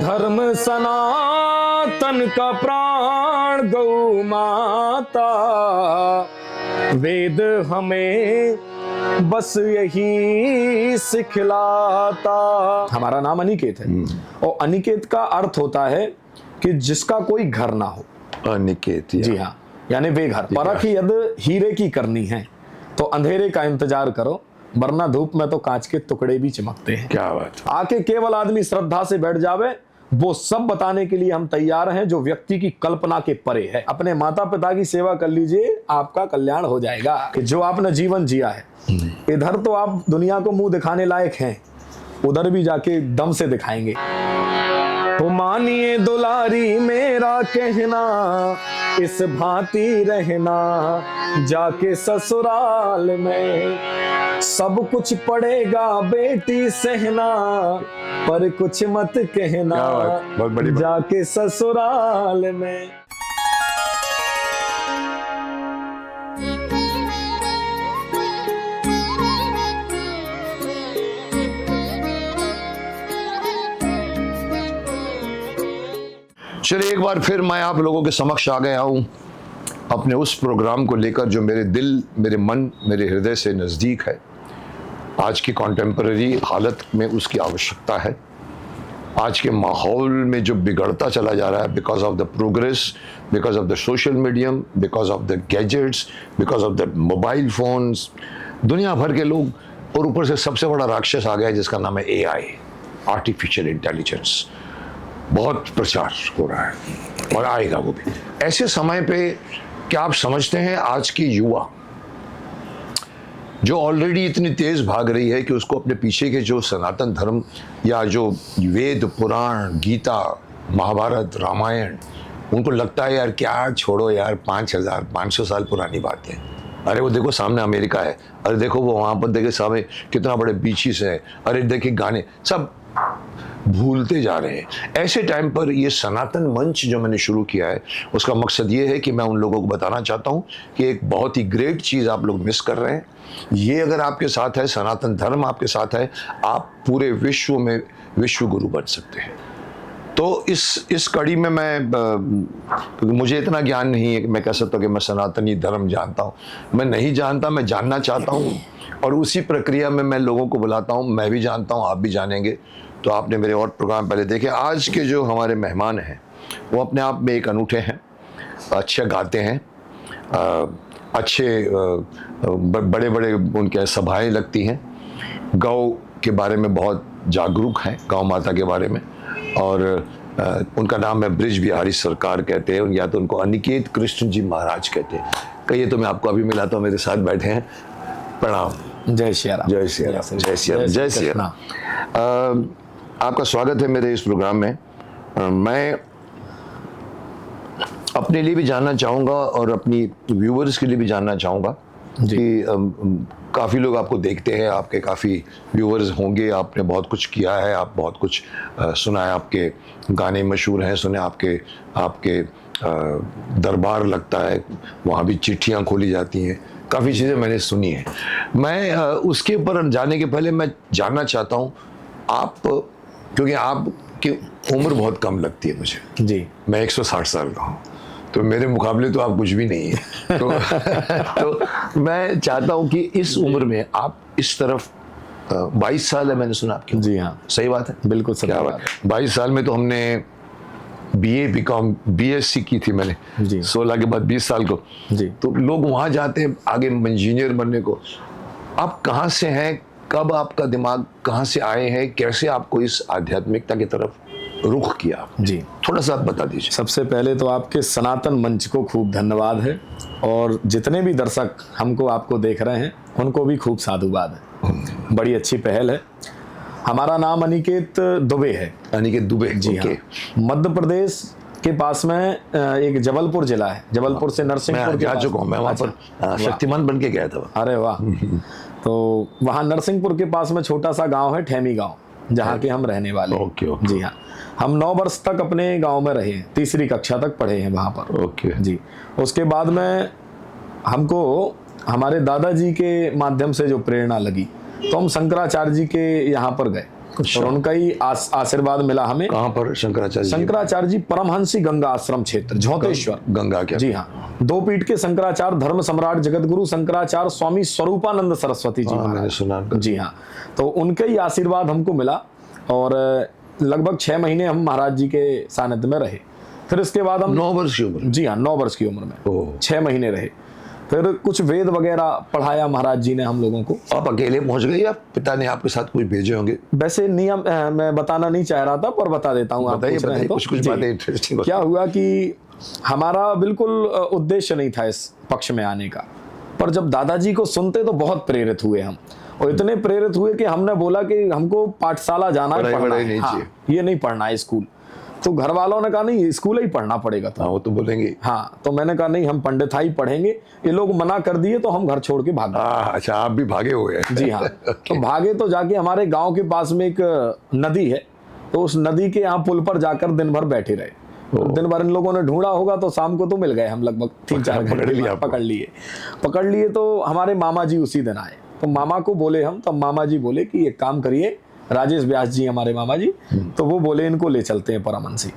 धर्म सनातन का प्राण गौ माता, वेद हमें बस यही सिखलाता। हमारा नाम अनिकेत है और अनिकेत का अर्थ होता है कि जिसका कोई घर ना हो। अनिकेत, जी हाँ, यानी बेघर। परख यदि हीरे की करनी है तो अंधेरे का इंतजार करो, वरना धूप में तो कांच के टुकड़े भी चमकते हैं। क्या बात। आके केवल आदमी श्रद्धा से बैठ जावे, वो सब बताने के लिए हम तैयार हैं जो व्यक्ति की कल्पना के परे है। अपने माता पिता की सेवा कर लीजिए, आपका कल्याण हो जाएगा। कि जो आपने जीवन जिया है, इधर तो आप दुनिया को मुंह दिखाने लायक हैं, उधर भी जाके दम से दिखाएंगे। तो मानिए दुलारी मेरा कहना, इस भांति रहना जाके ससुराल में। सब कुछ पड़ेगा बेटी सहना, पर कुछ मत कहना बहुत बड़ी बात। जाके ससुराल में। चलिए, एक बार फिर मैं आप लोगों के समक्ष आ गया हूँ अपने उस प्रोग्राम को लेकर जो मेरे दिल, मेरे मन, मेरे हृदय से नज़दीक है। आज की कॉन्टेम्पररी हालत में उसकी आवश्यकता है। आज के माहौल में जो बिगड़ता चला जा रहा है, because of the progress, because of the social medium, because of the gadgets, because of the mobile phones, दुनिया भर के लोग, और ऊपर से सबसे बड़ा राक्षस आ गया है जिसका नाम है AI, आर्टिफिशियल इंटेलिजेंस। बहुत प्रचार हो रहा है और आएगा वो भी। ऐसे समय पे क्या आप समझते हैं आज की युवा जो ऑलरेडी इतनी तेज भाग रही है कि उसको अपने पीछे के जो सनातन धर्म या जो वेद, पुराण, गीता, महाभारत, रामायण, उनको लगता है यार क्या, छोड़ो यार, 5,500 साल पुरानी बात है। अरे वो देखो सामने अमेरिका है, अरे देखो वो वहाँ पर देखे सामने कितना बड़े बीचेस हैं, अरे देखिए गाने, सब भूलते जा रहे हैं। ऐसे टाइम पर ये सनातन मंच जो मैंने शुरू किया है, उसका मकसद ये है कि मैं उन लोगों को बताना चाहता हूँ कि एक बहुत ही ग्रेट चीज़ आप लोग मिस कर रहे हैं। ये अगर आपके साथ है, सनातन धर्म आपके साथ है, आप पूरे विश्व में विश्व गुरु बन सकते हैं। तो इस कड़ी में मैं, मुझे इतना ज्ञान नहीं है कि मैं कह सकता हूँ कि मैं सनातनी धर्म जानता हूँ। मैं नहीं जानता, मैं जानना चाहता हूँ, और उसी प्रक्रिया में मैं लोगों को बुलाता हूँ। मैं भी जानता हूँ, आप भी जानेंगे। तो आपने मेरे और प्रोग्राम पहले देखे। आज के जो हमारे मेहमान हैं वो अपने आप में एक अनूठे हैं, अच्छे गाते हैं, अच्छे बड़े बड़े उनके सभाएं लगती हैं, गौ के बारे में बहुत जागरूक हैं, गौ माता के बारे में। और उनका नाम है ब्रिज बिहारी सरकार कहते हैं, या तो उनको अनिकेत कृष्ण जी महाराज कहते हैं। कहिए तो मैं आपको अभी मिला तो मेरे साथ बैठे हैं। प्रणाम। जय श्री राम। जय श्री राम। जय श्री राम। जय श्री राम। आपका स्वागत है मेरे इस प्रोग्राम में। मैं अपने लिए भी जानना चाहूँगा और अपनी व्यूअर्स के लिए भी जानना चाहूँगा कि काफ़ी लोग आपको देखते हैं, आपके काफ़ी व्यूअर्स होंगे, आपने बहुत कुछ किया है, आप बहुत कुछ सुना है, आपके गाने मशहूर हैं, सुने आपके दरबार लगता है, वहाँ भी चिट्ठियाँ खोली जाती हैं, काफ़ी चीज़ें मैंने सुनी हैं। मैं उसके ऊपर जाने के पहले मैं जानना चाहता हूँ आप, क्योंकि आपकी उम्र बहुत कम लगती है मुझे जी। मैं 160 साल का हूँ, तो मेरे मुकाबले तो आप कुछ भी नहीं है। तो मैं चाहता हूँ कि इस उम्र में आप इस तरफ 22 साल है मैंने सुना आपकी। जी हाँ, सही बात है, बिल्कुल सही बात है। 22 साल में तो हमने BA BCom BSc की थी मैंने जी। 16 के बाद 20 साल को जी। तो लोग वहाँ जाते हैं आगे इंजीनियर बनने को। आप कहाँ से हैं, कब आपका दिमाग कहाँ से आए हैं, कैसे आपको इस आध्यात्मिकता की तरफ रुख किया जी, थोड़ा सा बता दीजिए। सबसे पहले तो आपके सनातन मंच को खूब धन्यवाद है, और जितने भी दर्शक हमको आपको देख रहे हैं उनको भी खूब साधुवाद है। बड़ी अच्छी पहल है। हमारा नाम अनिकेत दुबे है। अनिकेत दुबे जी हाँ। मध्य प्रदेश के पास में एक जबलपुर जिला है, जबलपुर से नरसिंहपुर जा चुका हूँ मैं, वहाँ पर शक्तिमान बन के गया था। अरे वाह। तो वहाँ नरसिंहपुर के पास में छोटा सा गांव है, ठेमी गांव, जहाँ के हम रहने वाले हैं। ओके। जी हाँ, हम 9 वर्ष तक अपने गांव में रहे, 3री कक्षा तक पढ़े हैं वहाँ पर। ओके जी। उसके बाद में हमको हमारे दादाजी के माध्यम से जो प्रेरणा लगी, तो हम शंकराचार्य जी के यहाँ पर गए। और उनका ही आशीर्वाद मिला हमें। कहाँ पर शंकराचार्य जी? शंकराचार्य जी परमहंसी गंगा आश्रम क्षेत्र झोंतेश्वर। गंगा क्या? जी हाँ, 2 पीठ के शंकराचार्य धर्म सम्राट जगतगुरु शंकराचार्य स्वामी स्वरूपानंद सरस्वती जी मैंने सुना। जी हाँ, तो उनका ही आशीर्वाद हमको मिला और लगभग 6 महीने हम महाराज जी के सानिध्य में रहे। फिर इसके बाद हम 9 वर्ष की उम्र? जी हाँ, 9 वर्ष की उम्र में ओह। 6 महीने रहे। फिर कुछ वेद वगैरह पढ़ाया महाराज जी ने हम लोगों को। आप अकेले पहुंच गए या पिता ने आपके साथ कुछ भेजे होंगे? वैसे नियम मैं बताना नहीं चाह रहा था, पर बता देता हूँ। आप पूछ रहे हैं तो कुछ बातें इंटरेस्टिंग। क्या हुआ कि हमारा बिल्कुल उद्देश्य नहीं था इस पक्ष में आने का, पर जब दादाजी को सुनते तो बहुत प्रेरित हुए हम, और इतने प्रेरित हुए कि हमने बोला कि हमको पाठशाला जाना है, पढ़ना है। हाँ, ये नहीं पढ़ना है स्कूल। तो घर वालों ने कहा नहीं, स्कूल ही पढ़ना पड़ेगा। हाँ, वो तो बोलेंगे। हाँ, तो मैंने कहा नहीं, हम पंडित ही पढ़ेंगे। ये लोग मना कर दिए तो हम घर छोड़ के भाग गए। अच्छा, आप भी भागे हुए हैं? जी हाँ। तो भागे तो जाके हमारे गांव के पास में एक नदी है, तो उस नदी के यहाँ पुल पर जाकर दिन भर बैठे रहे। तो दिन भर इन लोगों ने ढूंढा होगा, तो शाम को तो मिल गए हम, लगभग 3-4 घंटे पकड़ लिए। तो हमारे मामा जी उसी दिन आए। तो मामा को बोले हम, तब मामा जी बोले कि एक काम करिए, राजेश व्यास जी हमारे मामा जी, तो वो बोले इनको ले चलते हैं परमहंसी।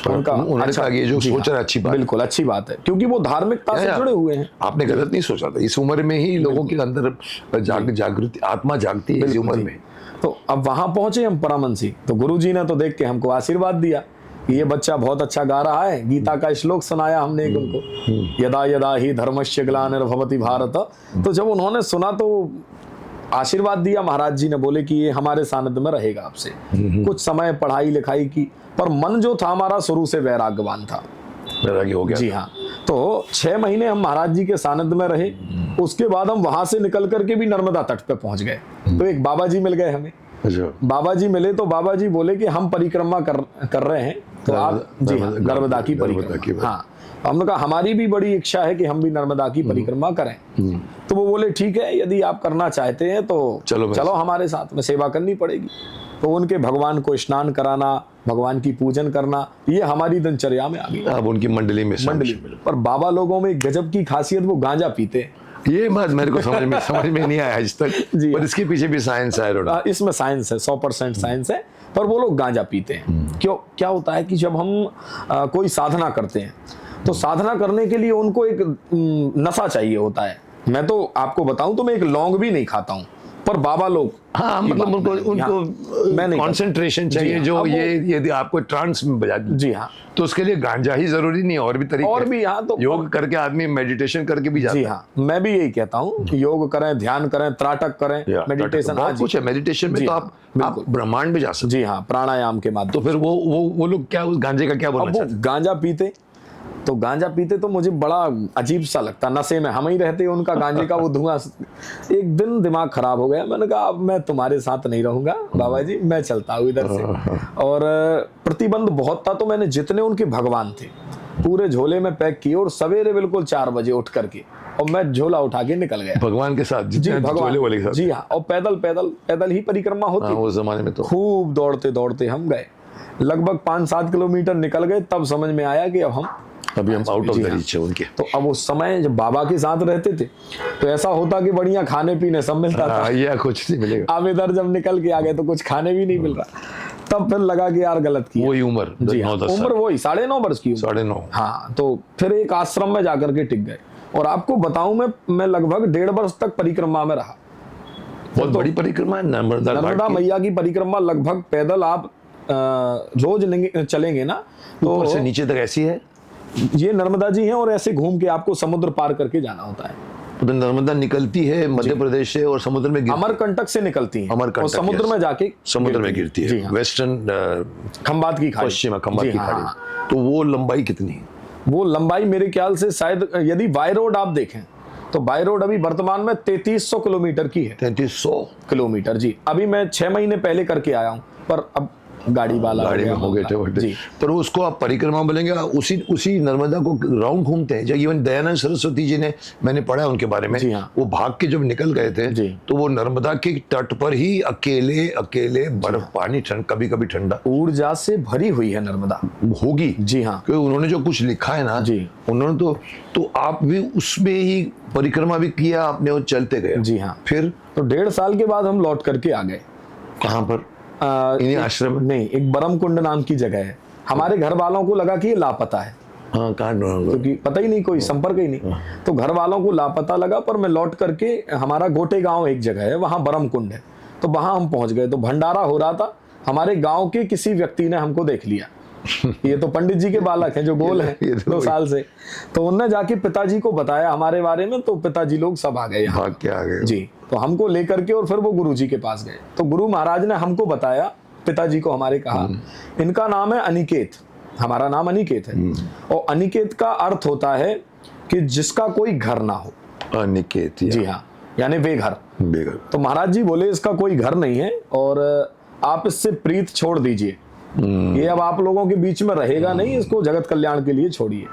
उनका अच्छा, ये जो सोच रहा है अच्छी बात, बिल्कुल अच्छी बात है, क्योंकि वो धार्मिकता से जुड़े हुए हैं। आपने गलत नहीं सोचा था। इस उम्र में ही लोगों के अंदर जागृति, आत्मा जागती है इस उम्र में। तो अब वहां पहुंचे हम परमहंसी, तो गुरुजी ने तो देख के हमको आशीर्वाद दिया कि ये बच्चा बहुत अच्छा गा रहा है। गीता का श्लोक सुनाया हमने एक उनको, यदा यदा ही धर्मस्य ग्लानिर्भवति भारत। तो जब उन्होंने सुना तो आशीर्वाद दिया महाराज जी ने, बोले कि ये हमारे सानिध्य में रहेगा आपसे। कुछ समय पढ़ाई लिखाई की, पर मन जो था हमारा शुरू से वैराग्यवान था। वैराग्य हो गया? जी हाँ। तो 6 महीने हम महाराज जी के सानिध्य में रहे। उसके बाद हम वहां से निकल करके भी नर्मदा तट पे पहुंच गए। तो एक बाबा जी मिल गए हमें। बाबा जी मिले तो बाबा जी बोले कि हम परिक्रमा कर रहे हैं, तो आप जी हाँ, नर्मदा की परिक्रमा। हाँ, हमने कहा हमारी भी बड़ी इच्छा है कि हम भी नर्मदा की परिक्रमा करें। तो वो बोले ठीक है, यदि आप करना चाहते हैं तो चलो हमारे साथ में, सेवा करनी पड़ेगी। तो उनके भगवान को स्नान कराना, भगवान की पूजन करना, ये हमारी दिनचर्या में आ गई। अब उनकी मंडली में पर बाबा लोगों में गजब की खासियत, वो गांजा पीते। ये बात मेरे को समझ में नहीं आया आज तक, पर इसके पीछे भी साइंस है। इसमें साइंस है, 100% साइंस है। पर वो लोग गांजा पीते हैं। क्यों? क्या होता है कि जब हम कोई साधना करते हैं, तो साधना करने के लिए उनको एक नशा चाहिए होता है। मैं तो आपको बताऊं तो मैं एक लौंग भी नहीं खाता हूं, पर बाबा लोग, हाँ, मतलब उनको मैं कंसंट्रेशन चाहिए, जो ये यदि आपको ट्रांस में बजा दे। जी हाँ, तो उसके लिए गांजा ही जरूरी नहीं, और भी तरीके, और भी। हाँ, तो योग करके आदमी मेडिटेशन करके भी जाता है। जी हाँ, मैं भी यही कहता हूँ, योग करें, ध्यान करें, त्राटक करें, मेडिटेशन, बहुत कुछ है मेडिटेशन में। तो आप ब्रह्मांड में जा सकते। जी हाँ, प्राणायाम के माध्यम। तो फिर वो लोग क्या उस गांजे का क्या बोलना चाहते? गांजा पीते, तो गांजा पीते तो मुझे बड़ा अजीब सा लगता, नशे में हम ही रहते, उनका गांजे का वो धुआं। एक दिन दिमाग खराब हो गया, मैंने कहा अब मैं तुम्हारे साथ नहीं रहूंगा बाबा जी, मैं चलता हूँ इधर से। और प्रतिबंध बहुत था, तो मैंने जितने उनके भगवान थे पूरे झोले में पैक किए, और सवेरे बिल्कुल 4 बजे उठ करके और मैं झोला उठा के निकल गया भगवान के साथ। जी, भगवान वाले के साथ। जी हाँ, और पैदल ही परिक्रमा होती। उस जमाने में तो खूब दौड़ते दौड़ते हम गए, लगभग 5-7 किलोमीटर निकल गए, तब समझ में आया कि अब हम आउट ऑफ द रीच है उनके। तो अब उस समय जब बाबा के साथ रहते थे, तो ऐसा होता कि बढ़िया खाने पीने सब मिलता था, या कुछ नहीं मिलेगा। अब इधर जब निकल के आ गए तो कुछ खाने भी नहीं मिल रहा। तब फिर लगा कि यार गलत किया। वही उम्र, जी हाँ, उम्र वही 9.5 वर्ष की। 9.5। हाँ, तो फिर एक आश्रम में जाकर के टिक गए। और आपको बताऊं, मैं लगभग 1.5 वर्ष तक परिक्रमा में रहा। बहुत बड़ी परिक्रमा है नर्मदा मैया की परिक्रमा। लगभग पैदल आप रोज चलेंगे ना, तो ऊपर से नीचे तक ऐसी है। ये नर्मदा जी हैं, और ऐसे घूम के आपको समुद्र पार करके जाना होता है। तो नर्मदा निकलती है मध्य प्रदेश से और समुद्र में अमरकंटक से निकलती है, और समुद्र में जाके समुद्र में गिरती है। वेस्टर्न खंबात की खाड़ी, पश्चिम खंबात की खाड़ी। तो वो लंबाई कितनी है? वो लंबाई मेरे ख्याल से शायद, यदि बाय रोड आप देखें तो बाय रोड अभी वर्तमान में 3300 किलोमीटर की है। 3300 किलोमीटर जी। अभी मैं 6 महीने पहले करके आया हूँ, पर अब गाड़ी में हो गए थे। पर उसको आप परिक्रमा बोलेंगे, उसी नर्मदा को राउंड घूमते हैं। जब इवन दयानंद सरस्वती जी ने, मैंने पढ़ा है उनके बारे में, हाँ। वो भाग के जब निकल गए थे, तो वो नर्मदा के तट पर ही अकेले बर्फ, पानी, ठंड, कभी कभी ठंडा, ऊर्जा से भरी हुई है नर्मदा होगी। जी हाँ, क्योंकि उन्होंने जो कुछ लिखा है ना, उन्होंने तो आप भी उसमें ही परिक्रमा भी किया आपने, और चलते गए। जी हाँ। फिर तो 1.5 साल के बाद हम लौट करके आ गए। कहाँ पर? इन्हीं आश्रम में? नहीं, एक बरम कुंड नाम की जगह है। हमारे घर वालों को लगा कि ये लापता है, हाँ, कहाँ ढूंढूंगा? क्योंकि पता ही नहीं, कोई संपर्क ही नहीं। तो घर वालों को लापता लगा, पर मैं लौट करके, हमारा गोटे गांव एक जगह है, वहां बरम कुंड है, तो वहां हम पहुंच गए। तो भंडारा हो रहा था, हमारे गांव के किसी व्यक्ति ने हमको देख लिया। ये तो पंडित जी के बालक हैं जो गोल हैं ये तो 2 साल से। तो उनने जाके पिताजी को बताया हमारे बारे में, तो पिताजी लोग सब आ गए यहाँ। भाग के आ गए? जी। तो हमको लेकर के और फिर वो गुरु जी के पास गए। तो गुरु महाराज ने हमको बताया, पिताजी को हमारे कहा, इनका नाम है अनिकेत, हमारा नाम अनिकेत है। और अनिकेत का अर्थ होता है कि जिसका कोई घर ना हो। अनिकेत, जी हाँ, यानी बेघर। बेघर। तो महाराज जी बोले इसका कोई घर नहीं है और आप इससे प्रीत छोड़ दीजिए, ये अब आप लोगों के बीच में रहेगा नहीं, इसको जगत कल्याण के लिए छोड़िए।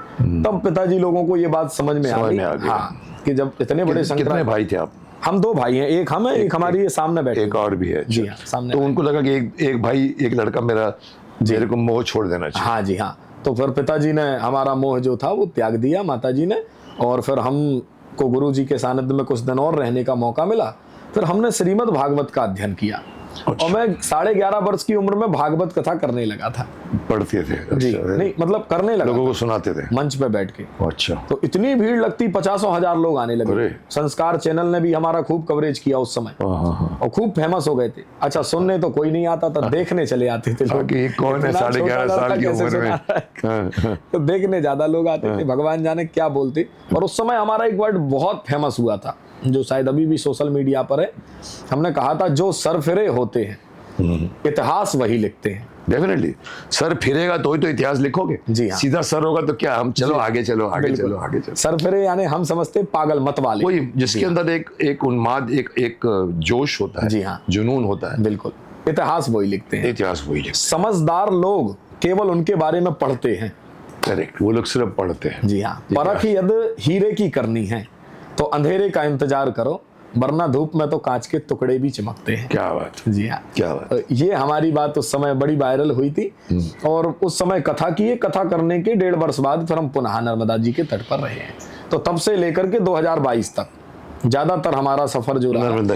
तब पिताजी लोगों को ये बात समझ में आ गई। हाँ, कि जब इतने बड़े कितने भाई थे आप? हम 2 भाई हैं, एक हम है, एक हमारी ये सामने बैठे। एक और भी है? जी हाँ, सामने। तो उनको लगा कि एक भाई, एक लड़का मेरा, मेरे को मोह छोड़ देना चाहिए। हाँ जी हाँ। तो फिर पिताजी ने हमारा मोह जो था वो त्याग दिया, माताजी ने, और फिर हमको गुरु जी के सानिध्य में कुछ दिन और रहने का मौका मिला। फिर हमने श्रीमद् भागवत का अध्ययन किया। और मैं 11.5 वर्ष की उम्र में भागवत कथा करने लगा था। पढ़ते थे? जी, नहीं मतलब करने लगा, लोगों को सुनाते थे मंच पे बैठ के। अच्छा। तो इतनी भीड़ लगती, 50,000 लोग आने लगे। संस्कार चैनल ने भी हमारा खूब कवरेज किया उस समय, और खूब फेमस हो गए थे। अच्छा, सुनने तो कोई नहीं आता था, देखने चले आते थे लोग। कौन है 11.5 साल की उम्र में? तो देखने ज्यादा लोग आते थे, भगवान जाने क्या बोलते। और उस समय हमारा एक वर्ड बहुत फेमस हुआ था, जो शायद अभी भी सोशल मीडिया पर है। हमने कहा था, जो सर फिरे होते हैं इतिहास वही लिखते हैं। डेफिनेटली, सर फिरेगा तो ही तो इतिहास लिखोगे। जी हाँ। सीधा सर होगा तो क्या, हम चलो आगे चलो, आगे चलो, आगे चलो। सर फिरे यानी हम समझते पागल मत वाले, कोई जिसके अंदर एक उन्माद, एक जोश होता है। जी हाँ, जुनून होता है। बिल्कुल, इतिहास वही लिखते हैं। इतिहास वही लिखते समझदार लोग केवल उनके बारे में पढ़ते हैं। करेक्ट, वो लोग सिर्फ पढ़ते हैं। जी हाँ। परख यद हीरे की करनी है तो अंधेरे का इंतजार करो, वरना धूप में तो कांच के टुकड़े भी चमकते हैं। क्या बात। जी हाँ, क्या बात। ये हमारी बात उस समय बड़ी वायरल हुई थी। और उस समय कथा किए, कथा करने के 1.5 वर्ष बाद फिर हम पुनः नर्मदा जी के तट पर रहे हैं। तो तब से लेकर के 2022 तक ज्यादातर हमारा सफर जो रहा नर्मदा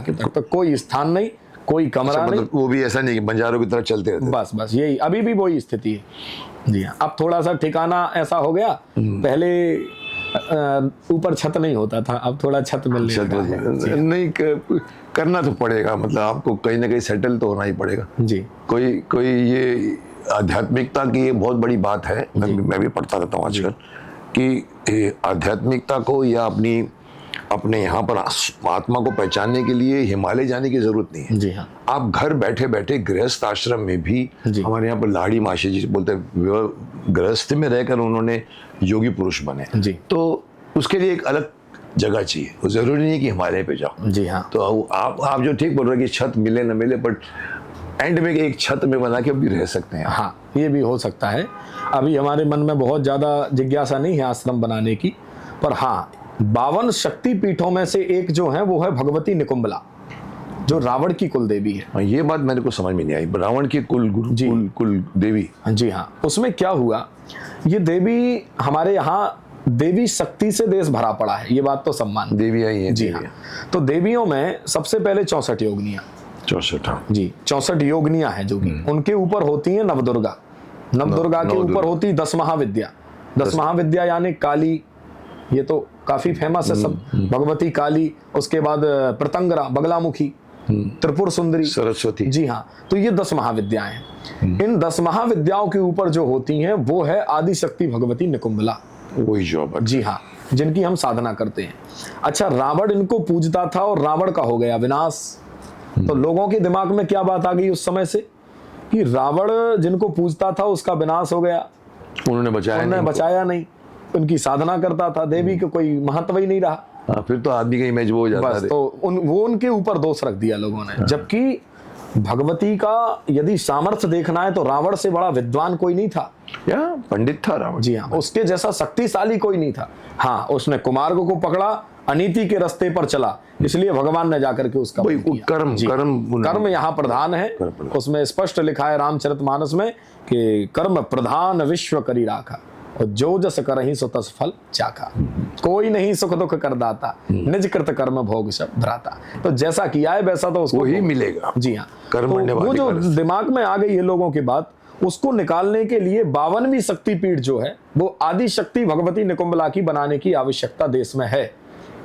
के तट पर, कोई स्थान नहीं, कोई कमरा नहीं। वो भी ऐसा नहीं कि बंजारों की तरफ चलते रहते। बस यही, अभी भी वही स्थिति है। जी हाँ, अब थोड़ा सा ठिकाना ऐसा हो गया, पहले ऊपर छत नहीं होता था, अब थोड़ा छत मिलने लगा है। नहीं, करना तो पड़ेगा, मतलब आपको कहीं ना कहीं सेटल तो होना ही पड़ेगा। जी, कोई ये आध्यात्मिकता की ये बहुत बड़ी बात है। मैं भी पढ़ता रहता हूँ आजकल कि आध्यात्मिकता को या अपने यहाँ पर आत्मा को पहचानने के लिए हिमालय जाने की जरूरत नहीं है। जी हाँ, आप घर बैठे बैठे गृहस्थ आश्रम में भी, हमारे यहाँ पर लाड़ी माशी जी बोलते हैं, गृहस्थ में रहकर उन्होंने योगी पुरुष बने। जी, तो उसके लिए एक अलग जगह चाहिए, वो जरूरी नहीं कि हिमालय पे जाओ। जी हाँ। तो आप जो ठीक बोल रहे हैं कि छत मिले न मिले, बट एंड में एक छत में बना के भी रह सकते हैं। हाँ, ये भी हो सकता है। अभी हमारे मन में बहुत ज्यादा जिज्ञासा नहीं है आश्रम बनाने की, पर हाँ, 52 शक्ति पीठों में से एक जो है वो है भगवती निकुंबला, जो रावण की कुल देवी है। ये बात मेरे को समझ में नहीं आई, रावण की कुल कुल देवी। जी हाँ, उसमें क्या हुआ, ये देवी हमारे यहाँ देवी शक्ति से देश भरा पड़ा है, ये बात तो सम्मान देवी आई है। जी हाँ। तो देवियों में सबसे पहले 64 योगिनियां। 64 जी, 64 योगिनियां हैं जो कि उनके ऊपर होती है नवदुर्गा। नवदुर्गा के ऊपर होती 10 महाविद्या। 10 महाविद्या यानी काली, ये तो काफी फेमस है सब, भगवती काली, उसके बाद प्रतंगरा, बगलामुखी, त्रिपुर सुंदरी, सरस्वती। जी हाँ। तो ये 10 महाविद्याएं हैं। इन 10 महाविद्याओं के ऊपर जो होती हैं वो है आदि शक्ति भगवती निकुंबला। वही जॉब। जी हाँ, जिनकी हम साधना करते हैं। अच्छा, रावण इनको पूजता था और रावण का हो गया विनाश। तो लोगों के दिमाग में क्या बात आ गई उस समय से कि रावण जिनको पूजता था उसका विनाश हो गया, उन्होंने बचाया नहीं, उनकी साधना करता था, देवी का कोई महत्व ही नहीं रहा। हाँ, फिर तो आदमी का इमेज वो हो जाता है। तो वो उनके ऊपर दोष रख दिया लोगों ने। जबकि भगवती का यदि सामर्थ्य देखना है तो रावण से बड़ा विद्वान कोई नहीं था, या पंडित था रावण। जी हाँ, उसके जैसा शक्तिशाली कोई नहीं था। हाँ, उसने कुमार्ग को पकड़ा, अनीति के रास्ते पर चला, इसलिए भगवान ने जाकर के उसका कर्म यहाँ प्रधान है। उसमें स्पष्ट लिखा है रामचरितमानस में कि कर्म प्रधान विश्व करी राखा। और जो जस करहि सो तस फल चाखा। कोई नहीं सुख दुख कर दाता, निज कृत कर्म भोग सब भ्राता। तो जैसा किया है वैसा तो उसको वही मिलेगा। जी हाँ। कर्म तो करने वो वाले जो का रस। दिमाग में आ गई है लोगों की बात, उसको निकालने के लिए 52वीं शक्तिपीठ जो है वो आदि शक्ति भगवती निकुंभला की बनाने की आवश्यकता देश में है।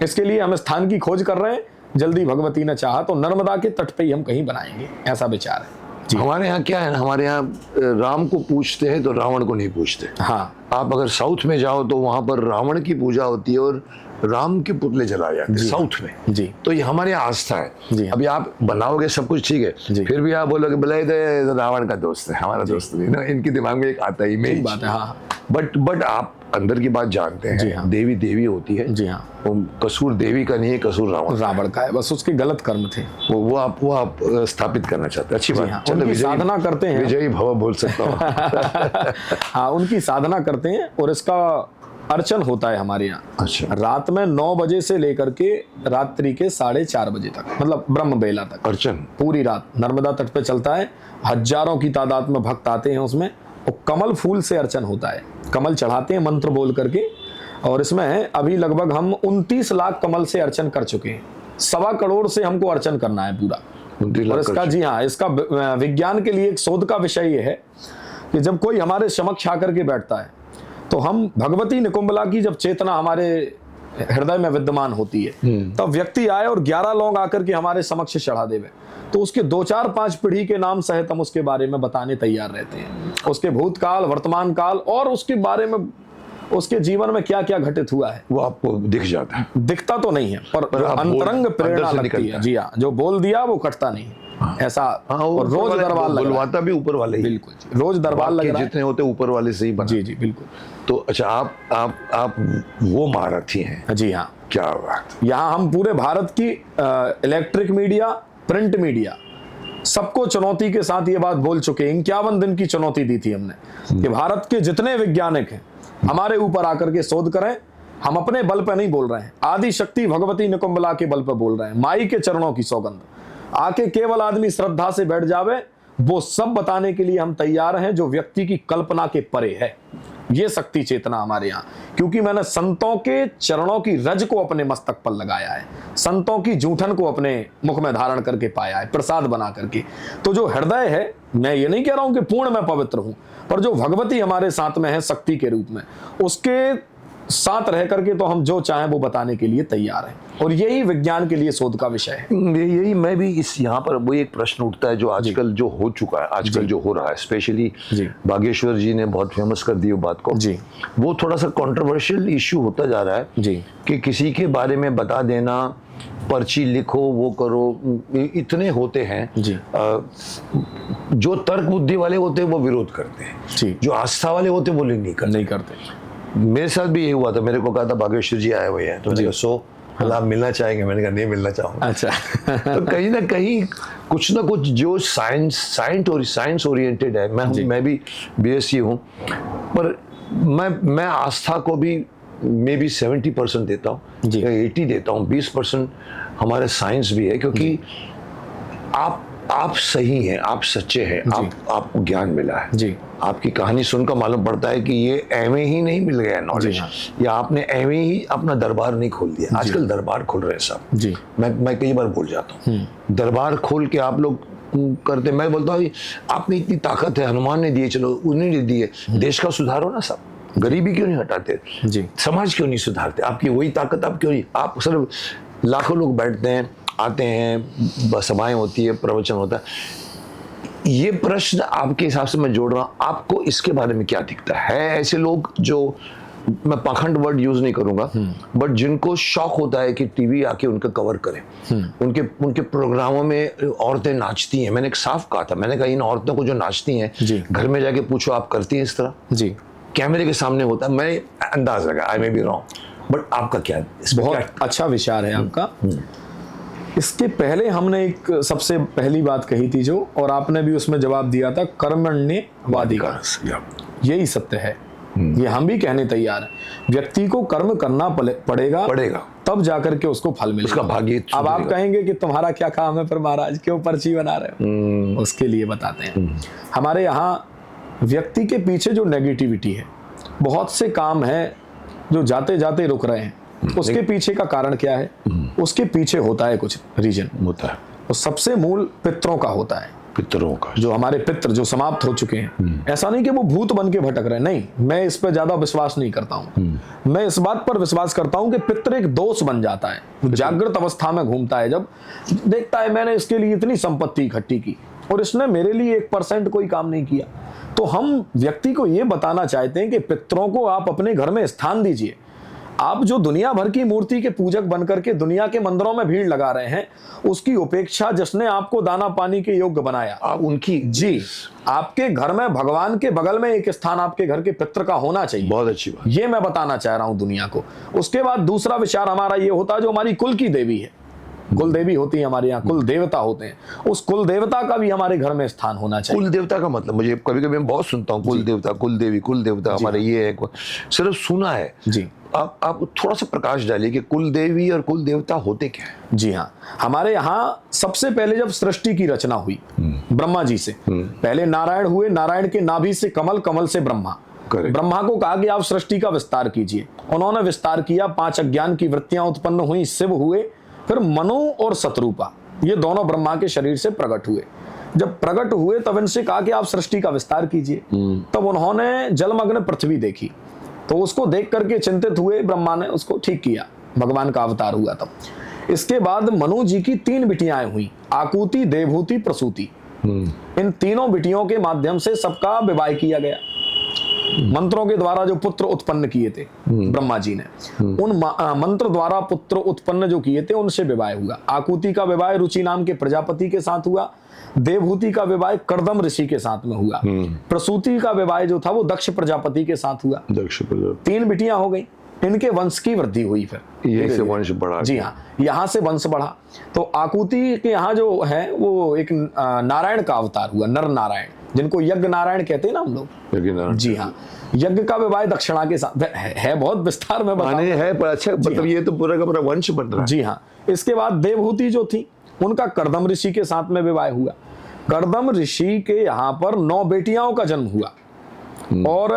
इसके लिए हम स्थान की खोज कर रहे हैं। जल्दी भगवती ने चाहा तो नर्मदा के तट पे ही हम कहीं बनाएंगे, ऐसा विचार है। हमारे यहाँ क्या है ना, हमारे यहाँ राम को पूछते हैं तो रावण को नहीं पूछते। हाँ आप अगर साउथ में जाओ तो वहां पर रावण की पूजा होती है और राम के पुतले जलाए जाते हैं साउथ में। जी तो ये हमारे यहाँ आस्था है। जी हाँ। अभी आप बनाओगे सब कुछ ठीक जी। है, फिर भी आप बोलोगे भले तो रावण का दोस्त है, हमारा दोस्त नहीं ना। इनके दिमाग में एक आता ही ठीक बात है। हाँ बट आप अंदर की बात जानते जी हैं। हाँ। देवी देवी होती है। जी हाँ। वो कसूर देवी का नहीं है, कसूर रावण का है, बस उसके गलत कर्म थे। वो आप स्थापित करना चाहते हैं। अच्छी बात। हाँ, चलो, उनकी विजयी- साधना करते हैं। विजयी भव बोल सकता हूँ। हाँ उनकी साधना करते हैं और इसका अर्चन होता है हमारे यहाँ। अच्छा। रात में 9 बजे से लेकर के रात्रि के 4:30 बजे तक, मतलब ब्रह्म बेला तक अर्चन पूरी रात नर्मदा तट पे चलता है। हजारों की तादाद में भक्त आते हैं उसमें, और कमल फूल से अर्चन होता है। कमल चढ़ाते हैं मंत्र बोल करके, और इसमें अभी लगभग हम 29 लाख कमल से अर्चन कर चुके हैं। 1.25 करोड़ से हमको अर्चन करना है पूरा। और इसका जी हाँ, इसका विज्ञान के लिए एक शोध का विषय ये है कि जब कोई हमारे समक्ष आकर के बैठता है तो हम भगवती निकुंभला की जब चेतना हमारे हृदय में विद्यमान होती है, तब व्यक्ति आए और 11 लोग आकर के हमारे समक्ष चढ़ा देवे, तो उसके 2 4 5 पीढ़ी के नाम सहित हम उसके बारे में बताने तैयार रहते हैं। उसके भूतकाल, वर्तमान काल और उसके बारे में, उसके जीवन में क्या क्या घटित हुआ है वो आपको दिख जाता है। दिखता तो नहीं है, पर आप अंतरंग बोल- प्रेरणा अंदर से लगती निकलता है। जी हाँ, जो बोल दिया वो कटता नहीं है। ऐसा। हाँ, और रोज दरबार लग रहा है। बुलवाता भी ऊपर वाले ही। बिल्कुल जी, रोज दरबार लग वाक्य रहा है। जितने होते ऊपर वाले से ही बना। जी जी बिल्कुल। तो अच्छा, आप वो महारथी हैं। जी हाँ। क्या बात। यहाँ हम पूरे भारत की इलेक्ट्रिक मीडिया, प्रिंट मीडिया, सबको चुनौती के साथ ये बात बोल चुके हैं। 51 दिन की चुनौती दी थी हमने कि भारत के जितने वैज्ञानिक हैं हमारे ऊपर आकर के शोध करें। हम अपने बल पे नहीं बोल रहे हैं, आदि शक्ति भगवती निकुंभला के बल पे बोल रहे हैं। माई के चरणों की सौगंध आके केवल आदमी श्रद्धा से बैठ जावे, वो सब बताने के लिए हम तैयार हैं जो व्यक्ति की कल्पना के परे है। ये शक्ति चेतना हमारे यहाँ, क्योंकि मैंने संतों के चरणों की रज को अपने मस्तक पर लगाया है, संतों की जूठन को अपने मुख में धारण करके पाया है, प्रसाद बना करके। तो जो हृदय है, मैं ये नहीं कह रहा हूं कि पूर्ण मैं पवित्र हूं, पर जो भगवती हमारे साथ में है शक्ति के रूप में, उसके साथ रह करके तो हम जो चाहें वो बताने के लिए तैयार हैं। और यही विज्ञान के लिए शोध का विषय है। यही मैं भी इस यहाँ पर वो एक प्रश्न उठता है जो आजकल जो हो चुका है, आजकल जो हो रहा है, स्पेशली बागेश्वर जी ने बहुत फेमस कर दी वो बात को। जी। वो थोड़ा सा कंट्रोवर्शियल इश्यू होता जा रहा है जी। कि किसी के बारे में बता देना, पर्ची लिखो, वो करो, इतने होते हैं। जी। जो तर्क बुद्धि वाले होते हैं वो विरोध करते हैं जी। जो आस्था वाले होते हैं वो नहीं करते। मेरे साथ भी ये हुआ था। मेरे को कहा था बागेश्वर जी आए हुए हैं, तो मैंने कहा सो आप मिलना चाहेंगे? मैंने कहा नहीं मिलना चाहूंगा। अच्छा। तो कहीं ना कहीं कुछ ना कुछ जो साइंस ओरिएंटेड है, मैं भी बीएससी हूँ, पर मैं आस्था को भी मे बी 70% देता हूँ, 80 देता हूँ, 20% हमारे साइंस भी है, क्योंकि आप सही हैं, आप सच्चे हैं, आपको ज्ञान मिला है जी। आपकी कहानी सुनकर मालूम पड़ता है कि ये एवं ही नहीं मिल गया नॉलेज, या आपने एवं ही अपना दरबार नहीं खोल दिया। आजकल दरबार खोल रहे हैं सब। जी। मैं कई बार भूल जाता हूँ, दरबार खोल के आप लोग करते। मैं बोलता हूँ आप में इतनी ताकत है, हनुमान ने दी है, चलो उन्होंने दी है, देश का सुधारो ना सब। गरीबी क्यों नहीं हटाते? जी। समाज क्यों नहीं सुधारते? आपकी वही ताकत आप क्यों नहीं? आप सिर्फ लाखों लोग बैठते हैं, आते हैं, सभाएं होती है, प्रवचन होता है। ये प्रश्न आपके हिसाब से मैं जोड़ रहा हूं, आपको इसके बारे में क्या दिखता है? ऐसे लोग जो, मैं पाखंड वर्ड यूज नहीं करूंगा, बट जिनको शौक होता है कि टीवी आके उनका कवर करें, उनके प्रोग्रामों में औरतें नाचती हैं। मैंने एक साफ कहा था, मैंने कहा इन औरतों को जो नाचती हैं, घर में जाके पूछो आप करती हैं इस तरह? जी। कैमरे के सामने होता है, मैं अंदाज लगा, आई मे बी रॉन्ग, बट आपका क्या? बहुत अच्छा विचार है आपका। इसके पहले हमने एक सबसे पहली बात कही थी जो, और आपने भी उसमें जवाब दिया था, कर्मण्येवाधिकारः, यही सत्य है। ये हम भी कहने तैयार हैं। व्यक्ति को कर्म करना पड़ेगा, तब जाकर के उसको फल मिलेगा, उसका भाग्य। अब आप कहेंगे कि तुम्हारा क्या काम है पर महाराज क्यों पर्ची बना रहे हो? उसके लिए बताते हैं। हमारे यहाँ व्यक्ति के पीछे जो नेगेटिविटी है बहुत से काम हैं जो जाते जाते रुक रहे हैं। उसके पीछे का कारण क्या है? उसके पीछे होता है कुछ रीजन होता है, और सबसे मूल पितरों का होता है। पितरों का, जो हमारे पितर जो समाप्त हो चुके हैं, ऐसा नहीं कि वो भूत बन के भटक रहे हैं, नहीं, मैं इस पर ज्यादा विश्वास नहीं करता हूं। मैं इस बात पर विश्वास करता हूं कि पितर एक दोष बन जाता है। जागृत अवस्था में घूमता है, जब देखता है मैंने इसके लिए इतनी संपत्ति इकट्ठी की और इसने मेरे लिए 1% कोई काम नहीं किया, तो हम व्यक्ति को यह बताना चाहते हैं कि पितरों को आप अपने घर में स्थान दीजिए। आप जो दुनिया भर की मूर्ति के पूजक बनकर के दुनिया के मंदिरों में भीड़ लगा रहे हैं, उसकी उपेक्षा जिसने आपको दाना पानी के योग्य बनाया, आप उनकी, जी, आपके घर में भगवान के बगल में एक स्थान आपके घर के पितर का होना चाहिए। बहुत अच्छी बात, ये मैं बताना चाह रहा हूं दुनिया को। उसके बाद दूसरा विचार हमारा ये होता है, जो हमारी कुल की देवी है, कुल देवी होती है हमारे यहाँ, कुल देवता होते हैं, उस कुल देवता का भी हमारे घर में स्थान होना चाहिए। कुल देवता का मतलब, मुझे कभी कभी मैं बहुत सुनता हूँ, कुल देवता, कुल देवी, कुल देवता हमारे ये है, सिर्फ सुना है जी। आप थोड़ा सा प्रकाश डालिए कि कुल देवी और कुल देवता होते क्या है? जी हाँ, हमारे यहाँ सबसे पहले जब सृष्टि की रचना हुई ब्रह्मा जी से, पहले नारायण हुए, नारायण के नाभि से कमल, कमल से ब्रह्मा। ब्रह्मा को कहा कि आप सृष्टि का विस्तार कीजिए, उन्होंने विस्तार किया, 5 अज्ञान की वृत्तियां उत्पन्न हुई, शिव हुए, फिर मनु और शत्रुपा, ये दोनों ब्रह्मा के शरीर से प्रकट हुए। जब प्रकट हुए तब इनसे कहा कि आप सृष्टि का विस्तार कीजिए। तब उन्होंने जलमग्न पृथ्वी देखी, तो उसको देख करके चिंतित हुए, ब्रह्मा ने उसको ठीक किया, भगवान का अवतार हुआ तब। इसके बाद मनु जी की 3 बिटियाएं हुई, आकुति, देवहूति, प्रसूति। इन तीनों बिटियों के माध्यम से सबका विवाह किया गया। मंत्रों के द्वारा जो पुत्र उत्पन्न किए थे ब्रह्मा जी ने, उन मंत्र द्वारा पुत्र उत्पन्न जो किए थे उनसे विवाह हुआ। आकुति का विवाह रुचि नाम के प्रजापति के साथ हुआ, देवहूति का विवाह कर्दम ऋषि के साथ में हुआ, प्रसूति का विवाह जो था वो दक्ष प्रजापति के साथ हुआ। दक्ष प्रजापति, 3 बिटियां हो गई, इनके वंश की वृद्धि हुई, फिर यही से वंश बढ़ा। जी हाँ, यहाँ से वंश बढ़ा। तो आकुति के यहाँ जो है वो एक नारायण का अवतार हुआ, नर नारायण, जिनको यज्ञ नारायण कहते हैं ना हम लोग। जी हाँ, यज्ञ का विवाह दक्षिणा के साथ है बहुत विस्तार में बताने है, पर अच्छा मतलब ये तो पूरा का पूरा वंश बन रहा है। जी हाँ, इसके बाद देवहूति जो थी उनका कर्दम ऋषि के साथ में विवाह हुआ। कर्दम ऋषि के यहाँ पर 9 बेटियों का जन्म हुआ और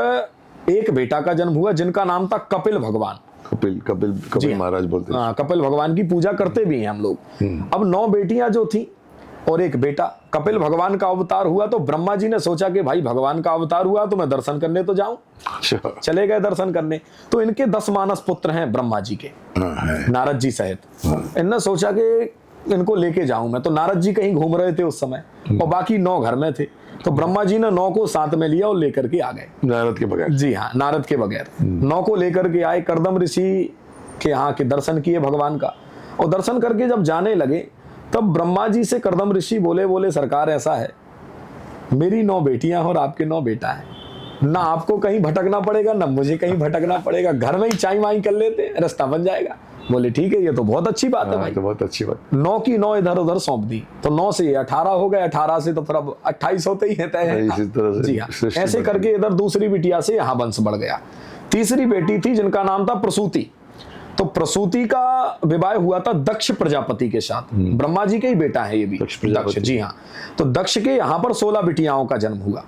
एक बेटा का जन्म हुआ जिनका नाम था कपिल भगवान। कपिल महाराज बोलते हैं। कपिल भगवान की पूजा करते भी हैं हम लोग। अब 9 बेटियां जो थी और एक बेटा, कपिल भगवान का अवतार हुआ, तो ब्रह्मा जी ने सोचा कि भाई भगवान का अवतार हुआ तो मैं दर्शन करने तो जाऊं। चले गए दर्शन करने, तो इनके 10 मानस पुत्र हैं ब्रह्मा जी के, नारद जी सहित। इनने सोचा कि इनको लेके जाऊं मैं, तो नारद जी कहीं घूम रहे थे उस समय और बाकी 9 घर में थे, तो ब्रह्मा जी ने 9 को साथ में लिया और लेकर के आ गए, नारद के बगैर। जी हाँ, नारद के बगैर 9 को लेकर के आए, कर्दम ऋषि के यहाँ के दर्शन किए भगवान का, और दर्शन करके जब जाने लगे तब ब्रह्मा जी से कर्दम ऋषि बोले सरकार ऐसा है, मेरी 9 बेटियां और आपके 9 बेटा है, ना आपको कहीं भटकना पड़ेगा ना मुझे कहीं भटकना पड़ेगा, घर में ही चाय वाई कर लेते, रास्ता बन जाएगा। बोले ठीक है, ये तो बहुत अच्छी बात है भाई। तो बहुत अच्छी बात। 9 की 9 इधर उधर सौंप दी, तो 9 से 18 हो गए, 18 से तो फिर अब 28 होते ही रहते हैं। जी हाँ, ऐसे करके इधर दूसरी बिटिया से यहाँ वंश बढ़ गया। तीसरी बेटी थी जिनका नाम था प्रसूति, तो प्रसूति का विवाह हुआ था दक्ष प्रजापति के साथ, ब्रह्मा जी के ही बेटा है ये भी, दक्ष। जी हाँ, तो दक्ष के यहाँ पर 16 बिटियाओं का जन्म हुआ,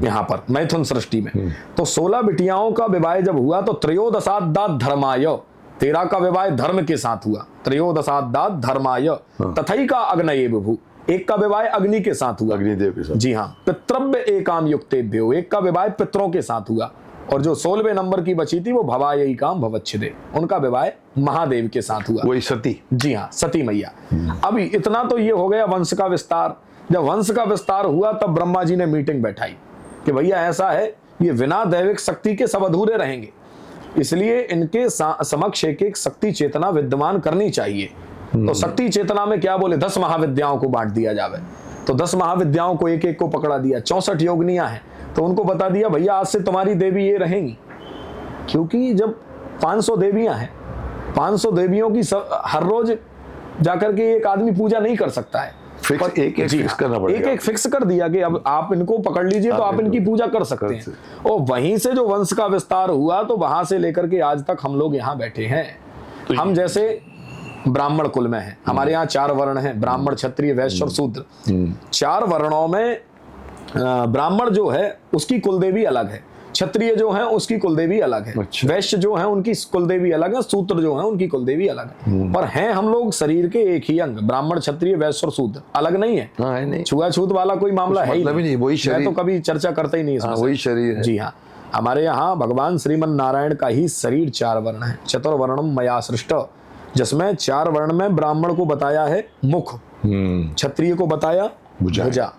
यहाँ पर मैथुन सृष्टि में। तो 16 बिटियाओं का विवाह जब हुआ तो त्रयोदशादात धर्माय, 13 का विवाह धर्म के साथ हुआ, त्रयोदशादात धर्माय तथैका अग्नये विभु, एक का विवाह अग्नि के साथ हुआ, अग्निदेव के साथ। जी हाँ, पितृव्य एकाम युक्तेभ्यो, एक का विवाह पितरों के साथ हुआ, और जो 16वें नंबर की बची थी वो भवायई काम भवच्छिदे, उनका विवाह महादेव के साथ हुआ, वही सती। जी हाँ, सती मैया। अभी इतना तो ये हो गया वंश का विस्तार। जब वंश का विस्तार हुआ तब ब्रह्मा जी ने मीटिंग बैठाई कि भैया ऐसा है, ये बिना दैविक शक्ति के सब अधूरे रहेंगे, इसलिए इनके समक्ष एक शक्ति चेतना विद्यमान करनी चाहिए। तो शक्ति चेतना में क्या बोले, 10 महाविद्याओं को बांट दिया जावे। तो 10 महाविद्याओं को एक एक को पकड़ा दिया, 64 योगिनियां हैं, तो उनको बता दिया भैया आज से तुम्हारी देवी ये रहेंगी, क्योंकि जब 500 देवियां हैं, 500 देवियों की हर रोज जाकर के एक आदमी पूजा नहीं कर सकता है, एक फिक्स करना पड़ेगा। एक फिक्स कर दिया कि अब आप इनको पकड़ लीजिए तो आप इनकी पूजा कर सकते हैं। और वहीं से जो वंश का विस्तार हुआ तो वहां से लेकर के आज तक हम लोग यहाँ बैठे हैं। हम जैसे ब्राह्मण कुल में हैं, हमारे यहाँ 4 वर्ण हैं, ब्राह्मण, क्षत्रिय, वैश्य और शूद्र। 4 वर्णों में ब्राह्मण जो है उसकी कुलदेवी अलग है, क्षत्रिय जो है उसकी कुलदेवी अलग है, अच्छा। वैश्य जो है उनकी कुलदेवी अलग है, शूद्र जो है उनकी कुलदेवी अलग है। पर हैं हम लोग शरीर के एक ही अंग, ब्राह्मण क्षत्रिय वैश्य और शूद्र अलग नहीं है। हाँ है नहीं, छुआछूत वाला कोई मामला है ही मतलब ही नहीं, वही मैं शरीर। तो कभी चर्चा करता ही नहीं इसमें हाँ से। वही शरीर है। जी हाँ, हमारे यहाँ भगवान श्रीमन नारायण का ही शरीर 4 वर्ण है। चतुर्वर्णम मया सृष्ट, जिसमें 4 वर्ण में ब्राह्मण को बताया है मुख, क्षत्रिय को बताया भुजा,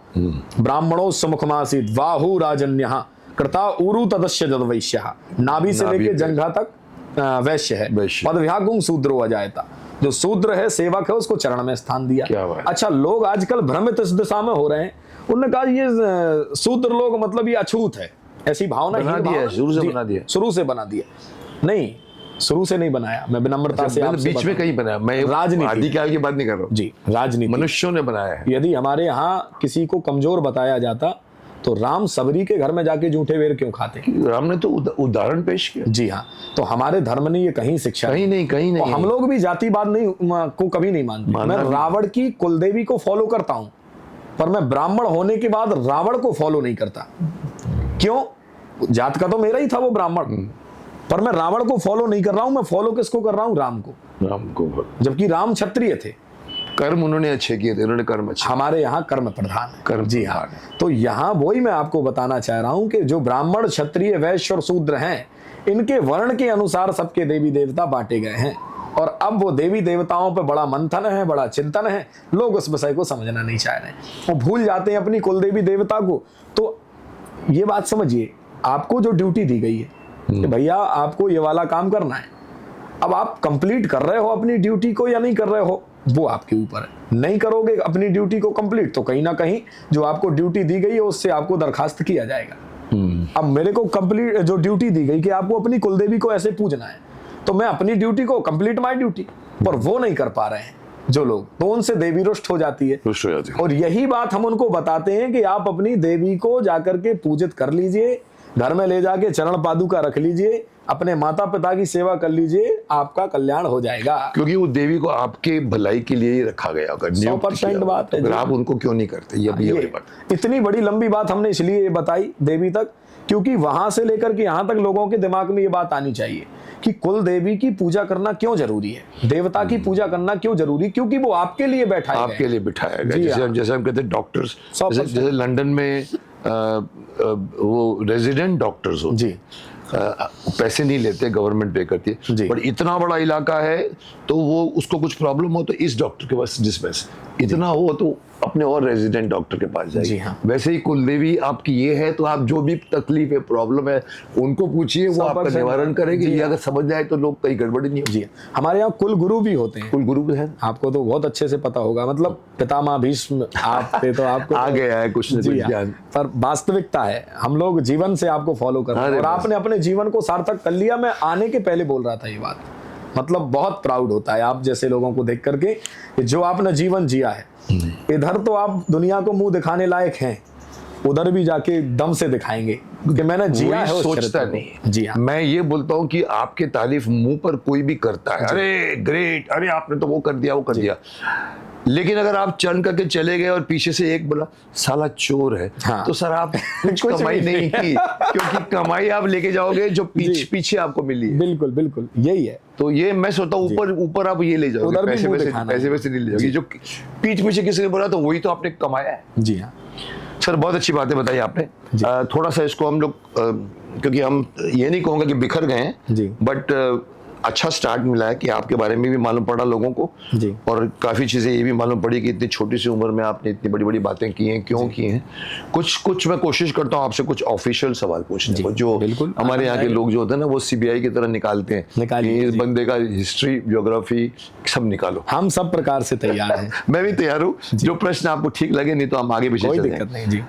ब्राह्मणों समुखमासीत बाहु राजन्यः कृता उरु तदस्य जदवैश्यः, नाभि से लेके जंघा तक वैश्य है। वैश्य। पदव्यागुं शूद्रो अजायता, जो शूद्र है सेवक है उसको चरण में स्थान दिया। क्या बात है। अच्छा, लोग आजकल भ्रमित इस दिशा में हो रहे हैं, उन्होंने कहा ये शूद्र लोग मतलब ये अछूत है, ऐसी भावना बना हीन दिया है, भावना- शुरू से जी, बना दिया। शुरू से बना दिया नहीं, शुरू से नहीं बनाया, मैं विनम्रता से मैंने आपसे बीच में बताऊं। कहीं बनाया, मैं राजनीति। आदिकाल की बात नहीं कर रहा हूँ, जी, राजनीति। मनुष्यों ने बनाया है। यदि हमारे यहाँ किसी को कमजोर बताया जाता तो राम सबरी के घर में जाके जूठे वेर क्यों खाते? राम ने तो उदाहरण पेश किया। जी हाँ, तो हमारे धर्म ने ये कहीं शिक्षा कहीं नहीं, कहीं और नहीं। हम लोग भी जातिवाद नहीं को कभी नहीं मानते। मानना मैं भी- रावण की कुलदेवी को फॉलो करता हूं, पर मैं ब्राह्मण होने के बाद रावण को फॉलो नहीं करता। क्यों? जात का तो मेरा ही था वो ब्राह्मण, पर मैं रावण को फॉलो नहीं कर रहा हूं। मैं फॉलो किसको कर रहा हूं? राम को, राम को जबकि राम क्षत्रिय थे। कर्म उन्होंने अच्छे किए थे, उन्होंने कर्म अच्छे। हमारे यहाँ कर्म प्रधान है। कर्म जी हाँ, प्रधान तो यहाँ वही मैं आपको बताना चाह रहा हूं कि जो ब्राह्मण क्षत्रिय वैश्य और शूद्र हैं, इनके वर्ण के अनुसार सबके देवी देवता बांटे गए हैं। और अब वो देवी देवताओं पे बड़ा मंथन है, बड़ा चिंतन है, लोग उस विषय को समझना नहीं चाह रहे, वो भूल जाते हैं अपनी कुलदेवी देवता को। तो ये बात समझिए, आपको जो ड्यूटी दी गई है कि भैया आपको ये वाला काम करना है, अब आप कंप्लीट कर रहे हो अपनी ड्यूटी को या नहीं कर रहे हो, वो आपके ऊपर है। नहीं करोगे अपनी ड्यूटी को कंप्लीट तो कहीं ना कहीं जो आपको ड्यूटी दी गई है उससे आपको दरखास्त किया जाएगा। अब मेरे को कंप्लीट जो ड्यूटी दी गई कि आपको अपनी कुलदेवी को ऐसे पूजना है, तो मैं अपनी ड्यूटी को कंप्लीट माई ड्यूटी, पर वो नहीं कर पा रहे हैं जो लोग, तो उनसे देवी रुष्ट हो जाती है। रुष्ट हो जाती है। और यही बात हम उनको बताते हैं कि आप अपनी देवी को जाकर के पूजित कर लीजिए, घर में ले जाके चरण पादुका रख लीजिए, अपने माता पिता की सेवा कर लीजिए, आपका कल्याण हो जाएगा। क्योंकि वो देवी को आपके भलाई के लिए ही रखा गया, अगर 100% बात है अगर जी। आप उनको क्यों नहीं करते, ये बड़ी बात। इतनी बड़ी लंबी बात हमने इसलिए बताई देवी तक, क्योंकि वहां से लेकर के यहाँ तक लोगों के दिमाग में ये बात आनी चाहिए कि कुल देवी की पूजा करना क्यों जरूरी है, देवता की पूजा करना क्यों जरूरी, क्योंकि वो आपके लिए बैठा है, आपके लिए बिठाया गया। जी जैसे हाँ। जैसे हम कहते हैं डॉक्टर्स, 100% जैसे लंदन में वो रेजिडेंट डॉक्टर्स होते जी हैं, पैसे नहीं लेते, गवर्नमेंट पे करती जी। है, बट इतना बड़ा इलाका है तो वो उसको कुछ प्रॉब्लम हो तो इस डॉक्टर के पास डिस्पेंस, इतना हो तो अपने और रेजिडेंट डॉक्टर के पास जी जाइए। हाँ। वैसे ही कुलदेवी आपकी ये है तो आप जो भी तकलीफ है, प्रॉब्लम है, उनको पूछिए, वो आपका 100% निवारण करेंगे। जी ये हाँ। अगर समझ जाए तो लोग कहीं गड़बड़ी नहीं होगी। जी। हमारे यहाँ कुल गुरु भी होते हैं, कुल गुरु भी है, आपको तो बहुत अच्छे से पता होगा, मतलब पितामह भीष्म आप पे तो आपको आ गया है कुछ न जी कुछ हाँ। ज्ञान। पर वास्तविकता है, हम लोग जीवन से आपको फॉलो कर रहे हैं अरे और बस। आपने अपने जीवन को सार्थक कर लिया। मैं आने के पहले बोल रहा था ये बात, मतलब बहुत प्राउड होता है आप जैसे लोगों को देख करके कि जो आपने जीवन जिया है। इधर तो आप दुनिया को मुंह दिखाने लायक हैं, उधर भी जाके दम से दिखाएंगे कि मैंने जिया है कोई उस सोचता चरित्र को। नहीं। जी हाँ, मैं ये बोलता हूँ कि आपके तारीफ मुंह पर कोई भी करता है, अरे ग्रेट, अरे आपने तो वो कर दिया, वो कर दिया, लेकिन अगर आप चरण करके चले गए और पीछे से एक बोला साला चोर है, हाँ। तो सर आप कुछ कुछ कमाई भी नहीं की, क्योंकि कमाई आप लेके जाओगे जो जी। पीछे आपको मिली है। बिल्कुल बिल्कुल यही है। तो ये मैं सोचता हूँ ऊपर ऊपर आप ये ले जाओगे, उधर भी पैसे मुंह वैसे दिखाना पैसे है। वैसे नहीं ले जाओगे, जो पीठ पीछे किसी ने बोला तो वही तो आपने कमाया है। जी हाँ, सर बहुत अच्छी बातें बताई आपने। थोड़ा सा इसको हम लोग क्योंकि हम ये नहीं कहूँगा कि बिखर गए हैं जी। बट अच्छा स्टार्ट मिला है कि आपके बारे में भी मालूम पड़ा लोगों को, जी। और काफ़ी चीज़ें ये भी मालूम पड़ी कि इतनी छोटी सी उम्र में आपने इतनी बड़ी बड़ी बातें की हैं, क्यों की हैं। कुछ मैं कोशिश करता हूँ आपसे कुछ ऑफिशियल सवाल पूछने को, जो बिल्कुल। हमारे यहाँ के लोग जो होते हैं ना वो सीबीआई की तरह निकालते हैं निकालिए, कि इस जी। बंदे का हिस्ट्री, ज्योग्राफी सब निकालो। हम सब प्रकार से तैयार हैं। मैं भी तैयार हूँ, जो प्रश्न आपको ठीक लगे, नहीं तो हम आगे पीछे कोई चले दिक्कत जाएं। नहीं जी।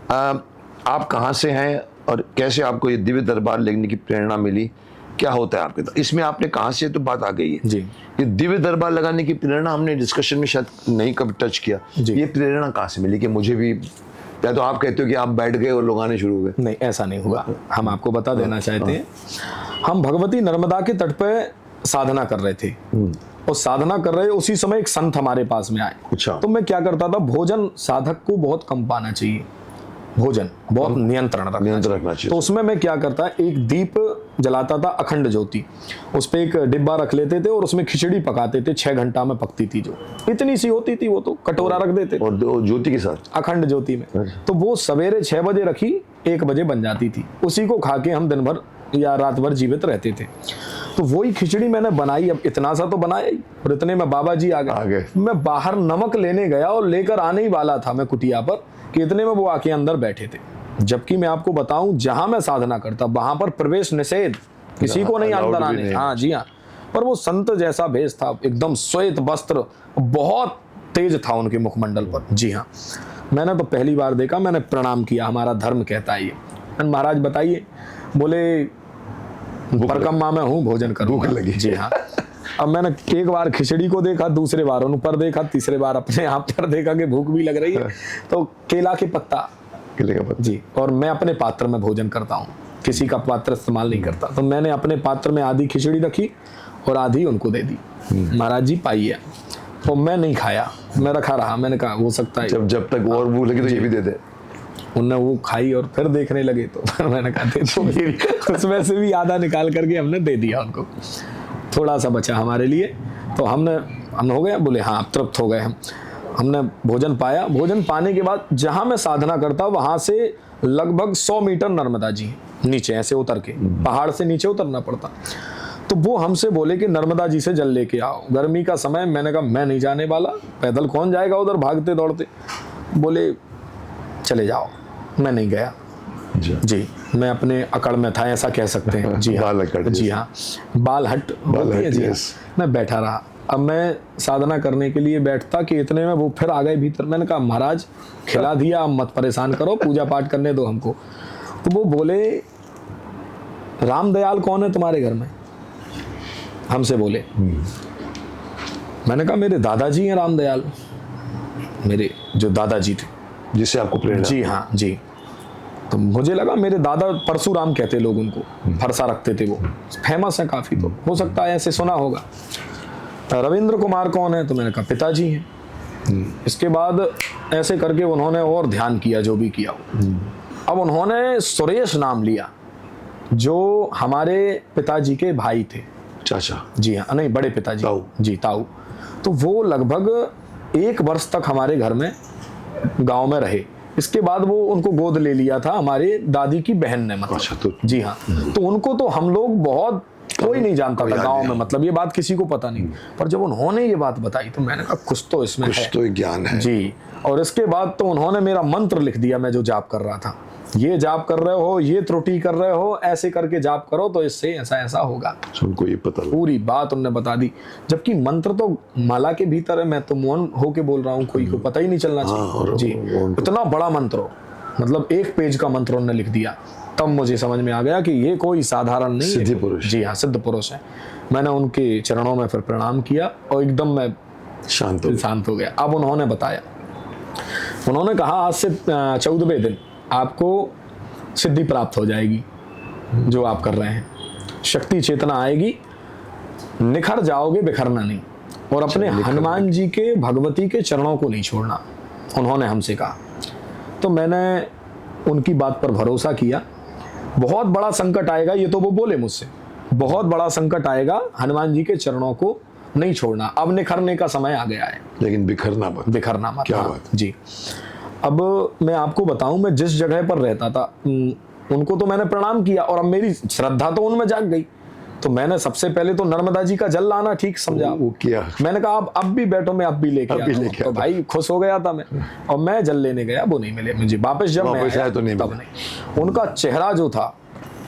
आप कहाँ से हैं और कैसे आपको ये दिव्य दरबार लेने की प्रेरणा मिली, क्या होता है आपके, तो इसमें आपने कहाँ से तो बात आ गई है जी। ये दिव्य दरबार लगाने की प्रेरणा हमने डिस्कशन में शायद नहीं कभी टच किया, जी। ये प्रेरणा कहाँ से मिली कि मुझे भी, या तो आप कहते हो कि आप बैठ गए और लोग आने शुरू हो गए? नहीं, ऐसा नहीं हुआ। हम आपको बता देना चाहते हैं, हम भगवती नर्मदा के तट पे साधना कर रहे थे और साधना कर रहे उसी समय एक संत हमारे पास में आए। अच्छा। तो मैं क्या करता था, भोजन साधक को बहुत कम पाना चाहिए, भोजन बहुत नियंत्रण रखना रखना चाहिए। तो उसमें मैं क्या करता, एक दीप जलाता था, अखंड ज्योति, उस पे एक डिब्बा रख लेते थे और उसमें खिचड़ी पकाते थे, 6 घंटा में पकती थी, जो इतनी सी होती थी, वो तो कटोरा रख देते थे और ज्योति के साथ, अखंड ज्योति में। तो वो सवेरे 6 बजे रखी, 1 बजे बन जाती थी। उसी को खा के हम दिन भर या रात भर जीवित रहते थे। तो वही खिचड़ी मैंने बनाई, अब इतना सा तो बनाया ही, और इतने में बाबा जी आ गए। मैं बाहर नमक लेने गया और लेकर आने ही वाला था मैं कुटिया पर, कि इतने में वो आके अंदर बैठे थे। जबकि मैं आपको बताऊं, जहां मैं साधना करता वहां पर प्रवेश निषेध, किसी को नहीं अंदर आने। हाँ जी हाँ। पर वो संत जैसा भेष था, एकदम श्वेत वस्त्र, बहुत तेज था उनके मुखमंडल पर। जी हाँ, मैंने तो पहली बार देखा, मैंने प्रणाम किया, हमारा धर्म कहता है ये। महाराज बताइए, बोले परकम्मा में हूँ, भोजन करूँगा। भूख लगी। जी हाँ। अब मैंने एक बार खिचड़ी को देखा, दूसरे बार उन पर देखा, तीसरे बार अपने आप पर देखा कि भूख भी लग रही है। तो केला के पत्ता जी, और मैं अपने पात्र में भोजन करता हूँ, किसी का पात्र इस्तेमाल नहीं करता। तो मैंने अपने पात्र में आधी खिचड़ी रखी और आधी उनको दे दी, महाराज जी पाइए। तो मैं नहीं खाया, मैं रखा रहा। मैंने कहा हो सकता है जब तक और भूख लगी तो ये भी दे दे। उनने वो खाई और फिर देखने लगे, तो फिर मैंने कहा दे दो। उसमें से भी आधा निकाल करके हमने दे दिया उनको, थोड़ा सा बचा हमारे लिए। तो हम हो गया, बोले हाँ अब तृप्त हो गए हम। हमने भोजन पाया। भोजन पाने के बाद जहां मैं साधना करता, वहां से लगभग 100 मीटर नर्मदा जी नीचे, ऐसे उतर के पहाड़ से नीचे उतरना पड़ता। तो वो हमसे बोले कि नर्मदा जी से जल लेके आओ। गर्मी का समय, मैंने कहा मैं नहीं जाने वाला, पैदल कौन जाएगा उधर भागते दौड़ते। बोले चले जाओ, मैं नहीं गया जी। मैं अपने अकड़ में था, ऐसा कह सकते हैं। जी हाँ, जी हाँ, बाल हट होती है। जी हाँ, मैं बैठा रहा। अब मैं साधना करने के लिए बैठता कि इतने में वो फिर आ गए भीतर। मैंने कहा महाराज खिला दिया, अब मत परेशान करो, पूजा पाठ करने दो हमको। तो वो बोले रामदयाल कौन है तुम्हारे घर में, हमसे बोले। मैंने कहा मेरे दादाजी हैं रामदयाल, मेरे जो दादाजी थे, जिससे आपको प्रेरणा। जी हाँ जी। तो मुझे लगा मेरे दादा परशुराम कहते लोग उनको, फरसा रखते थे, वो फेमस है काफी, तो हो सकता है ऐसे सुना होगा। रविंद्र कुमार कौन है, तो मैंने कहा पिताजी हैं। इसके बाद ऐसे करके उन्होंने और ध्यान किया, जो भी किया। अब उन्होंने सुरेश नाम लिया, जो हमारे पिताजी के भाई थे, चाचा। जी हाँ, नहीं बड़े पिताजी ताऊ। जी, ताऊ। तो वो लगभग 1 वर्ष तक हमारे घर में गांव में रहे। इसके बाद वो उनको गोद ले लिया था हमारे दादी की बहन ने, मतलब। अच्छा, तो जी हाँ। तो उनको तो हम लोग बहुत, कोई नहीं जानता था गांव में, मतलब ये बात किसी को पता नहीं। पर जब उन्होंने ये बात बताई तो मैंने कहा कुछ तो इसमें है, कुछ तो ज्ञान है जी। और इसके बाद तो उन्होंने मेरा मंत्र लिख दिया, मैं जो जाप कर रहा था, ये जाप कर रहे हो, ये त्रुटि कर रहे हो, ऐसे करके जाप करो तो इससे ऐसा ऐसा होगा। उनको ये पता लगा। पूरी बात उन्होंने बता दी, जबकि मंत्र तो माला के भीतर है, मैं तो मौन होके बोल रहा हूँ, कोई को पता ही नहीं चलना चाहिए। जी, इतना बड़ा मंत्र, मतलब 1 पेज का मंत्र उन्होंने लिख दिया। तब मुझे समझ में आ गया कि ये कोई साधारण नहीं है, सिद्ध पुरुष। जी हाँ, सिद्ध पुरुष है। मैंने उनके चरणों में फिर प्रणाम किया और एकदम मैं शांत हो गया। अब उन्होंने बताया, उन्होंने कहा आज से 14वें दिन आपको सिद्धि प्राप्त हो जाएगी, जो आप कर रहे हैं, शक्ति चेतना आएगी, निखर जाओगे, बिखरना नहीं, और अपने हनुमान जी के, भगवती के चरणों को नहीं छोड़ना, उन्होंने हमसे कहा। तो मैंने उनकी बात पर भरोसा किया। बहुत बड़ा संकट आएगा, ये तो वो बोले मुझसे, बहुत बड़ा संकट आएगा, हनुमान जी के चरणों को नहीं छोड़ना, अब निखरने का समय आ गया है, लेकिन बिखरना मत। क्या बात जी। अब मैं आपको बताऊं, मैं जिस जगह पर रहता था, उनको तो मैंने प्रणाम किया और अब मेरी श्रद्धा तो उनमें जाग गई। तो मैंने सबसे पहले तो नर्मदा जी का जल लाना ठीक समझा। वो किया। मैंने कहा अब भी बैठो, मैं अब भी लेके आता हूं। तो भाई खुश हो गया था मैं, और मैं जल लेने गया, वो नहीं मिले मुझे। वापस जब मैं आया तो नहीं तब नहीं। उनका चेहरा जो था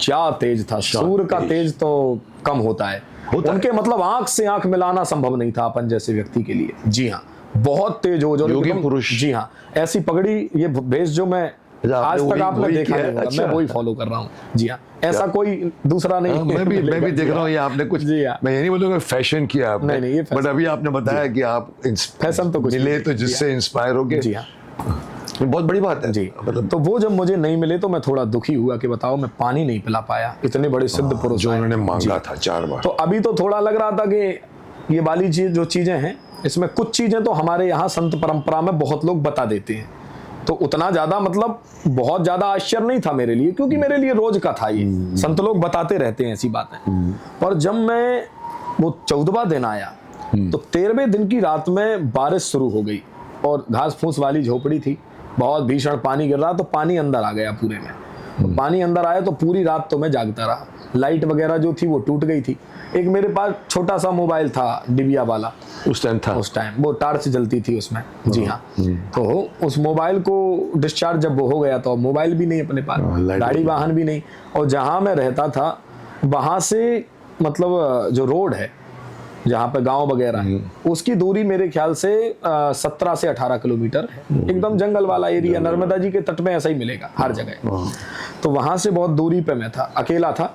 क्या तेज था, सूर्य का तेज तो कम होता है उनके, मतलब आंख से आंख मिलाना संभव नहीं था अपन जैसे व्यक्ति के लिए। जी हाँ, बहुत तेज हो, जो योगी पुरुष। जी हाँ, ऐसी पगड़ी, ये भेष जो मैं आज तक आपने देखा नहीं होगा, मैं वही फॉलो कर रहा हूँ। जी हाँ, ऐसा कोई दूसरा नहीं। मैं भी देख रहा हूँ, ये आपने कुछ, मैं ये नहीं बोलूँगा फैशन किया आपने, नहीं, बट अभी आपने बताया कि आप फैशन तो कुछ मिले, तो जिससे इंस्पायर हो गए। जी हाँ, बहुत बड़ी बात है। जी, मतलब तो वो जब मुझे नहीं मिले तो मैं थोड़ा दुखी हुआ कि बताओ मैं पानी नहीं पिला पाया, इतने बड़े सिद्ध पुरुष जो उन्होंने मांगा था 4 बार। तो अभी तो थोड़ा लग रहा था कि ये वाली चीज, जो चीजें हैं, इसमें कुछ चीजें तो हमारे यहाँ संत परंपरा में बहुत लोग बता देते हैं तो उतना ज्यादा मतलब बहुत ज्यादा आश्चर्य नहीं था मेरे लिए, क्योंकि मेरे लिए रोज का था ये, संत लोग बताते रहते हैं ऐसी बातें। पर जब मैं वो 14वां दिन आया तो 13वें दिन की रात में बारिश शुरू हो गई और घास फूस वाली झोपड़ी थी, बहुत भीषण पानी गिर रहा, तो पानी अंदर आ गया पूरे में। तो पानी अंदर आया तो पूरी रात तो मैं जागता रहा। लाइट वगैरह जो थी वो टूट गई थी। एक मेरे पास छोटा सा मोबाइल था डिबिया वाला, उस टाइम था, उस टाइम वो टार्च जलती थी उसमें। जी हाँ, तो उस मोबाइल को डिस्चार्ज जब वो हो गया तो मोबाइल भी नहीं अपने पास, गाड़ी वाहन भी नहीं। और जहाँ मैं रहता था वहाँ से मतलब जो रोड है जहाँ पे गांव वगैरह है, उसकी दूरी मेरे ख्याल से 17 से 18 किलोमीटर है। एकदम जंगल वाला एरिया, नर्मदा जी के तट में ऐसा ही मिलेगा हर जगह। तो वहाँ से बहुत दूरी पे मैं था, अकेला था।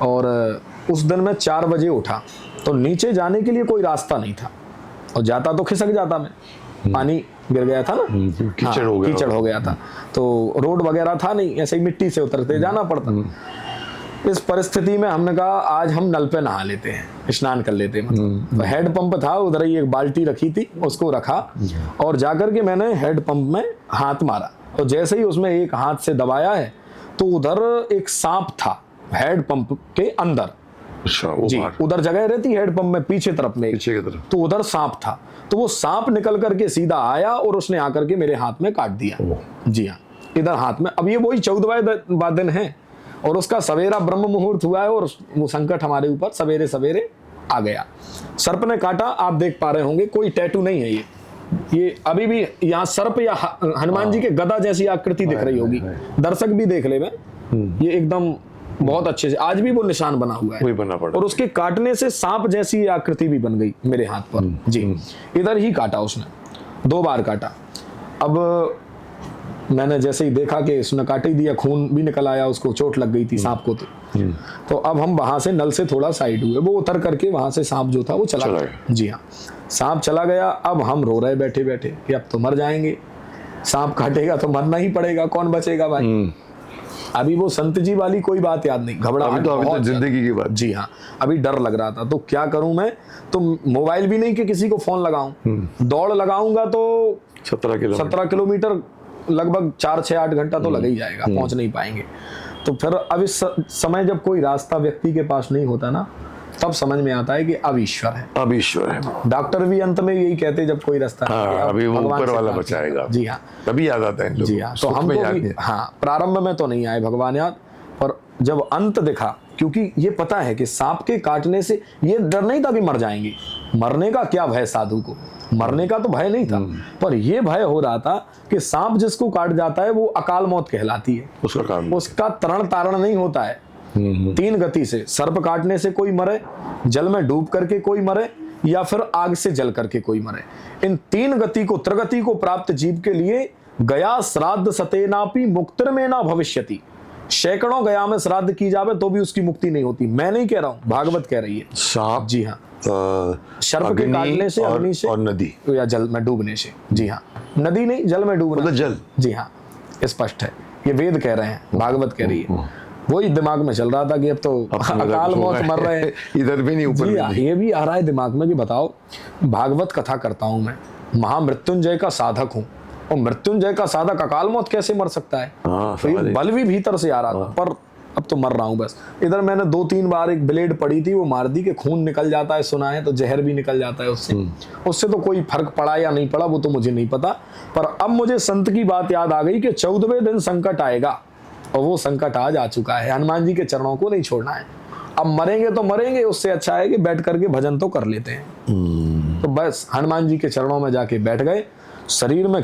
और उस दिन मैं 4 बजे उठा तो नीचे जाने के लिए कोई रास्ता नहीं था, और जाता तो खिसक जाता मैं, पानी गिर गया था ना, कीचड़ हो गया, कीचड़ हो गया था, तो रोड वगैरह था नहीं, ऐसे ही मिट्टी से उतरते जाना पड़ता। इस परिस्थिति में हमने कहा आज हम नल पे नहा लेते हैं, स्नान कर लेते हैं। मतलब हेड पंप था उधर ही, एक बाल्टी रखी थी, उसको रखा और जाकर के मैंने हेड पंप में हाथ मारा, और जैसे ही उसमें एक हाथ से दबाया है तो उधर एक सांप था हेड पंप के अंदर। अच्छा, जी, उधर जगह रहती हेड पंप में पीछे तरफ में, पीछे की तरफ, तो उधर सांप था। तो वो सांप निकल करके सीधा आया और उसने आकर के मेरे हाथ में काट दिया। जी हाँ, इधर हाथ में। अब ये वही 14वां दिन है और उसका सवेरा ब्रह्म मुहूर्त हुआ है, और वो संकट हमारे ऊपर सवेरे सवेरे आ गया। सर्प ने काटा, आप देख पा रहे होंगे, कोई टैटू नहीं है ये अभी भी यहाँ सर्प या हनुमान जी के गदा जैसी आकृति दिख रही होगी, दर्शक भी देख ले। ये एकदम बहुत अच्छे से आज भी वो निशान बना हुआ है, वही बना पड़ा, और उसके काटने से सांप जैसी आकृति भी बन गई मेरे हाथ पर। जी, इधर ही काटा उसने, 2 बार काटा। अब मैंने जैसे ही देखा कि उसने काट ही दिया, खून भी निकल आया, उसको चोट लग गई थी सांप को। तो अब हम वहां से नल से थोड़ा साइड हुए, वो उतर करके वहां से सांप जो था वो चला गया। जी हाँ, सांप चला गया। अब हम रो रहे बैठे बैठे कि अब तो मर जाएंगे, सांप काटेगा तो मरना ही पड़ेगा, कौन बचेगा भाई। अभी वो संत जी वाली कोई बात याद नहीं, घबराहट तो जिंदगी की बात। जी हाँ, अभी डर लग रहा था। तो क्या करूं मैं, तो मोबाइल भी नहीं कि किसी को फोन लगाऊं, दौड़ लगाऊंगा तो 17 किलोमीटर लगभग 4-6-8 घंटा तो लग ही जाएगा, पहुंच नहीं पाएंगे। तो फिर अब इस समय जब कोई रास्ता व्यक्ति के पास नहीं होता ना, तब समझ में आता है कि अब ईश्वर है, अब ईश्वर है। डॉक्टर भी अंत में यही कहते जब कोई रास्ता अभी वो ऊपर वाला बचाएगा। जी हाँ, तभी याद आता है। जी हाँ, तो हमको भी हाँ, प्रारंभ में तो नहीं आए भगवान याद, पर जब अंत दिखा, क्योंकि ये पता है कि सांप के काटने से ये डर नहीं था कि मर जाएंगे, मरने का क्या भय, साधु को मरने का तो भय नहीं था, पर यह भय हो रहा था कि सांप जिसको काट जाता है वो अकाल मौत कहलाती है, उसका तरण तारण नहीं होता है। 3 गति से, सर्प काटने से कोई मरे, जल में डूब करके कोई मरे, या फिर आग से जल करके कोई मरे। इन 3 गति को, त्रिगति को प्राप्त जीव के लिए गया श्राद्ध सतेनापि मुक्तिर में ना भविष्यति, सैकड़ों गया में श्राद्ध की जावे तो भी उसकी मुक्ति नहीं होती। मैं नहीं कह रहा हूं, भागवत कह रही है। सांप, जी हाँ, सर्प के काटने से, अग्नि से, और नदी या जल में डूबने से। जी हाँ, नदी नहीं, जल में डूबना, मतलब जल। जी हाँ, स्पष्ट है, ये वेद कह रहे हैं, भागवत कह रही है। वही दिमाग में चल रहा था कि अब तो अकाल मौत मर रहे हैं, इधर भी नहीं, ऊपर भी नहीं। ये भी आ रहा है दिमाग में कि बताओ, भागवत कथा करता हूं मैं, महामृत्युंजय का साधक हूं, और मृत्युंजय का साधक अकाल मौत कैसे मर सकता है। तो ये बल भी भीतर से आ रहा था, पर अब तो मर रहा हूं बस। इधर मैंने 2-3 बार एक ब्लेड पड़ी थी, वो मार दी कि खून निकल जाता है, सुना है, तो जहर भी निकल जाता है उससे तो कोई फर्क पड़ा या नहीं पड़ा वो तो मुझे नहीं पता। पर अब मुझे संत की बात याद आ गई कि 14वें दिन संकट आएगा, और वो संकट आज आ चुका है। हनुमान जी के चरणों को नहीं छोड़ना है, अब मरेंगे तो मरेंगे, उससे अच्छा है कि बैठ करके भजन तो कर लेते हैं। तो बस हनुमान जी के चरणों में जाके बैठ गए। शरीर में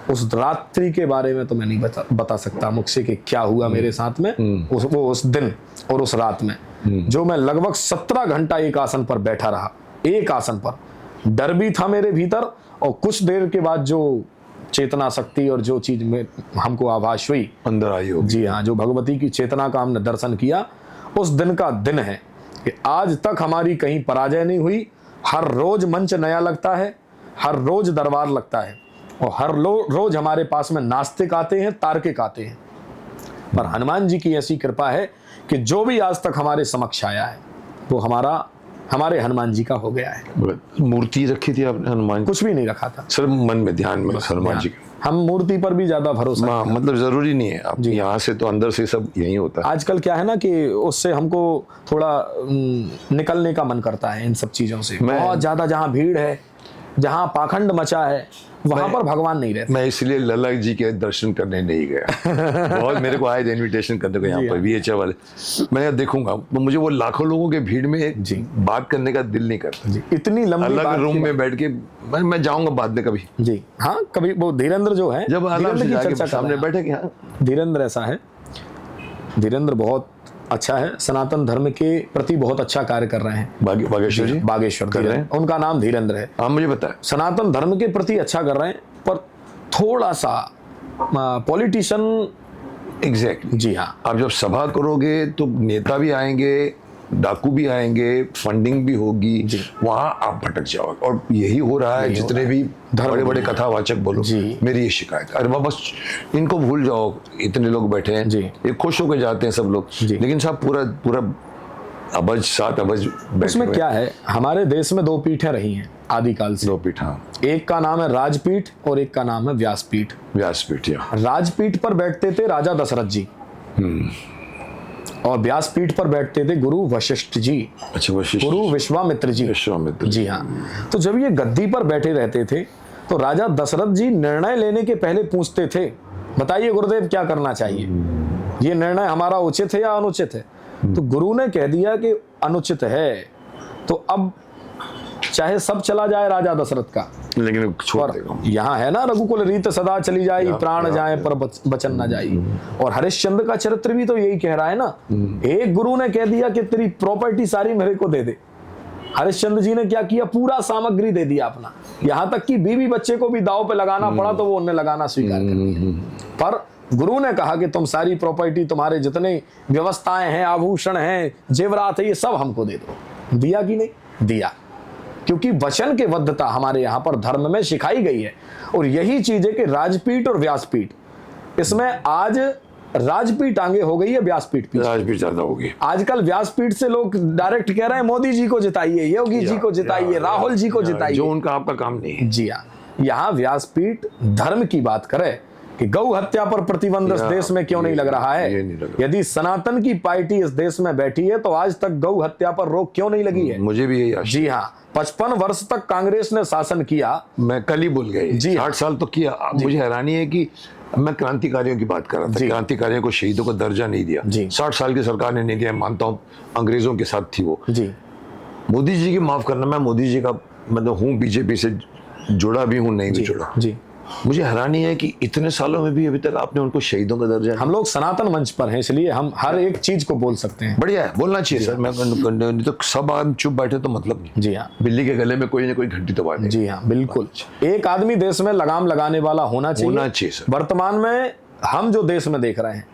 उस रात्रि के बारे में तो मैं नहीं बता सकता मुख से कि क्या हुआ मेरे साथ में उस दिन और उस रात में, जो मैं लगभग 17 घंटा एक आसन पर बैठा रहा, एक आसन पर। डर भी था मेरे भीतर, और कुछ देर के बाद जो चेतना शक्ति और जो चीज में हमको आभास हुई अंदर आई होगी। जी हाँ, जो भगवती की चेतना का हमने दर्शन किया, उस दिन का दिन है कि आज तक हमारी कहीं पराजय नहीं हुई। हर रोज मंच नया लगता है, हर रोज दरबार लगता है, और हर रोज हमारे पास में नास्तिक आते हैं, तार्किक आते हैं। पर हनुमान जी की ऐसी कृपा है कि जो भी आज तक हमारे समक्ष आया है वो हमारे हनुमान जी का हो गया है। मूर्ति रखी थी आपने हनुमान? कुछ भी नहीं रखा था, सिर्फ मन में ध्यान में हनुमान जी। हम मूर्ति पर भी ज्यादा भरोसा हाँ, मतलब जरूरी नहीं है आप यहाँ से, तो अंदर से सब यही होता है। आजकल क्या है ना कि उससे हमको थोड़ा निकलने का मन करता है इन सब चीजों से। बहुत ज्यादा जहाँ भीड़ है, जहाँ पाखंड मचा है, वहां पर भगवान नहीं रहते। मैं इसलिए लल्ला जी के दर्शन करने नहीं गया। बहुत मेरे को आए थे इनविटेशन करने को यहाँ पर VHF वाले, मैं देखूंगा तो मुझे वो लाखों लोगों के भीड़ में बात करने का दिल नहीं करता जी। इतनी लंबी अलग रूम में बैठ के मैं जाऊंगा बाद में कभी जी। हाँ, कभी वो धीरेन्द्र जो है, जब धीरेन्द्र की चर्चा सामने बैठे कि हाँ धीरेन्द्र ऐसा है, धीरेन्द्र बहुत अच्छा है, सनातन धर्म के प्रति बहुत अच्छा कार्य कर रहे हैं। बागेश्वर जी, बागेश्वर कर रहे हैं, उनका नाम धीरेन्द्र है। हाँ मुझे पता है। सनातन धर्म के प्रति अच्छा कर रहे हैं, पर थोड़ा सा पॉलिटिशियन। एग्जैक्टली जी हाँ। आप जब सभा करोगे तो नेता भी आएंगे, डाकू भी आएंगे, फंडिंग भी होगी, वहां आप भटक जाओगे। और यही हो रहा है, जितने भी बड़े बड़े कथावाचक बोलो, मेरी ये शिकायत, अरे बाबा बस इनको भूल जाओ, इतने लोग बैठे हैं, ये खुश होकर जाते हैं सब लोग, लेकिन साहब पूरा अबज 7 अबज। उसमें क्या है, हमारे देश में 2 पीठें रही हैं आदिकाल से। 2 पीठ, हाँ। एक का नाम है राजपीठ और एक का नाम है व्यासपीठ। व्यासपीठ, या राजपीठ पर बैठते थे राजा दशरथ जी, और व्यासपीठ पर बैठते थे गुरु वशिष्ठ जी। अच्छा, वशिष्ठ, गुरु विश्वामित्र जी। विश्वामित्र जी हाँ। तो जब ये गद्दी पर बैठे रहते थे तो राजा दशरथ जी निर्णय लेने के पहले पूछते थे, बताइए गुरुदेव क्या करना चाहिए, ये निर्णय हमारा उचित है या अनुचित है। तो गुरु ने कह दिया कि अनुचित है, तो अब चाहे सब चला जाए राजा दशरथ का, लेकिन छोड़ देगा। यहाँ है ना, रघुकुल रीत सदा चली जाई, प्राण जाए पर बचन न जाई। और हरिश्चंद्र का चरित्र भी तो यही कह रहा है ना। एक गुरु ने कह दिया कि तेरी प्रॉपर्टी सारी मेरे को दे दे, हरिश्चंद्र जी ने क्या किया, पूरा सामग्री दे दिया अपना, यहाँ तक कि बीवी बच्चे को भी दाव पे लगाना पड़ा तो वो उन्हें लगाना स्वीकार कर लिया। पर गुरु ने कहा कि तुम सारी प्रॉपर्टी, तुम्हारे जितने व्यवस्थाएं हैं, आभूषण हैं, जेवरात है, ये सब हमको दे दो। दिया कि नहीं दिया, क्योंकि वचन के बद्धता हमारे यहाँ पर धर्म में सिखाई गई है। और यही चीज है कि राजपीठ और व्यासपीठ, इसमें आज राजपीठ आगे हो गई है, व्यासपीठ पीछे। राजपीठ ज्यादा होगी आजकल। व्यासपीठ से लोग डायरेक्ट कह रहे हैं मोदी जी को जिताइए, योगी जी को जिताइए, राहुल जी को जिताइए, जो उनका आपका काम नहीं है। जी हाँ। यहाँ व्यासपीठ धर्म की बात करे कि गौ हत्या पर प्रतिबंध इस देश में क्यों नहीं लग रहा है। यदि सनातन की पार्टी इस देश में बैठी है तो आज तक गौ हत्या पर रोक क्यों नहीं लगी है। मुझे भी यही आशा। जी हाँ। 55 वर्ष तक कांग्रेस ने शासन किया। मैं कल ही भूल गई, 60 साल तो किया। मुझे हैरानी है कि मैं क्रांतिकारियों की बात कर रहा था, क्रांतिकारियों को शहीदों को दर्जा नहीं दिया। 60 साल की सरकार ने नहीं दिया, मानता हूँ अंग्रेजों के साथ थी वो। मोदी जी की माफ करना, मैं मोदी जी का मतलब हूँ, बीजेपी से जुड़ा भी हूँ, नहीं भी जुड़ा। मुझे हैरानी है कि इतने सालों में भी अभी तक आपने उनको शहीदों का दर्जा। हम लोग सनातन मंच पर हैं, इसलिए हम हर एक चीज को बोल सकते हैं। बढ़िया है, बोलना चाहिए सर। मैं तो सब आदमी चुप बैठे तो मतलब नहीं। जी हाँ। बिल्ली के गले में कोई ना कोई घंटी तो बांधे। जी हाँ, बिल्कुल। एक आदमी देश में लगाम लगाने वाला होना चाहिए सर। वर्तमान में हम जो देश में देख रहे हैं,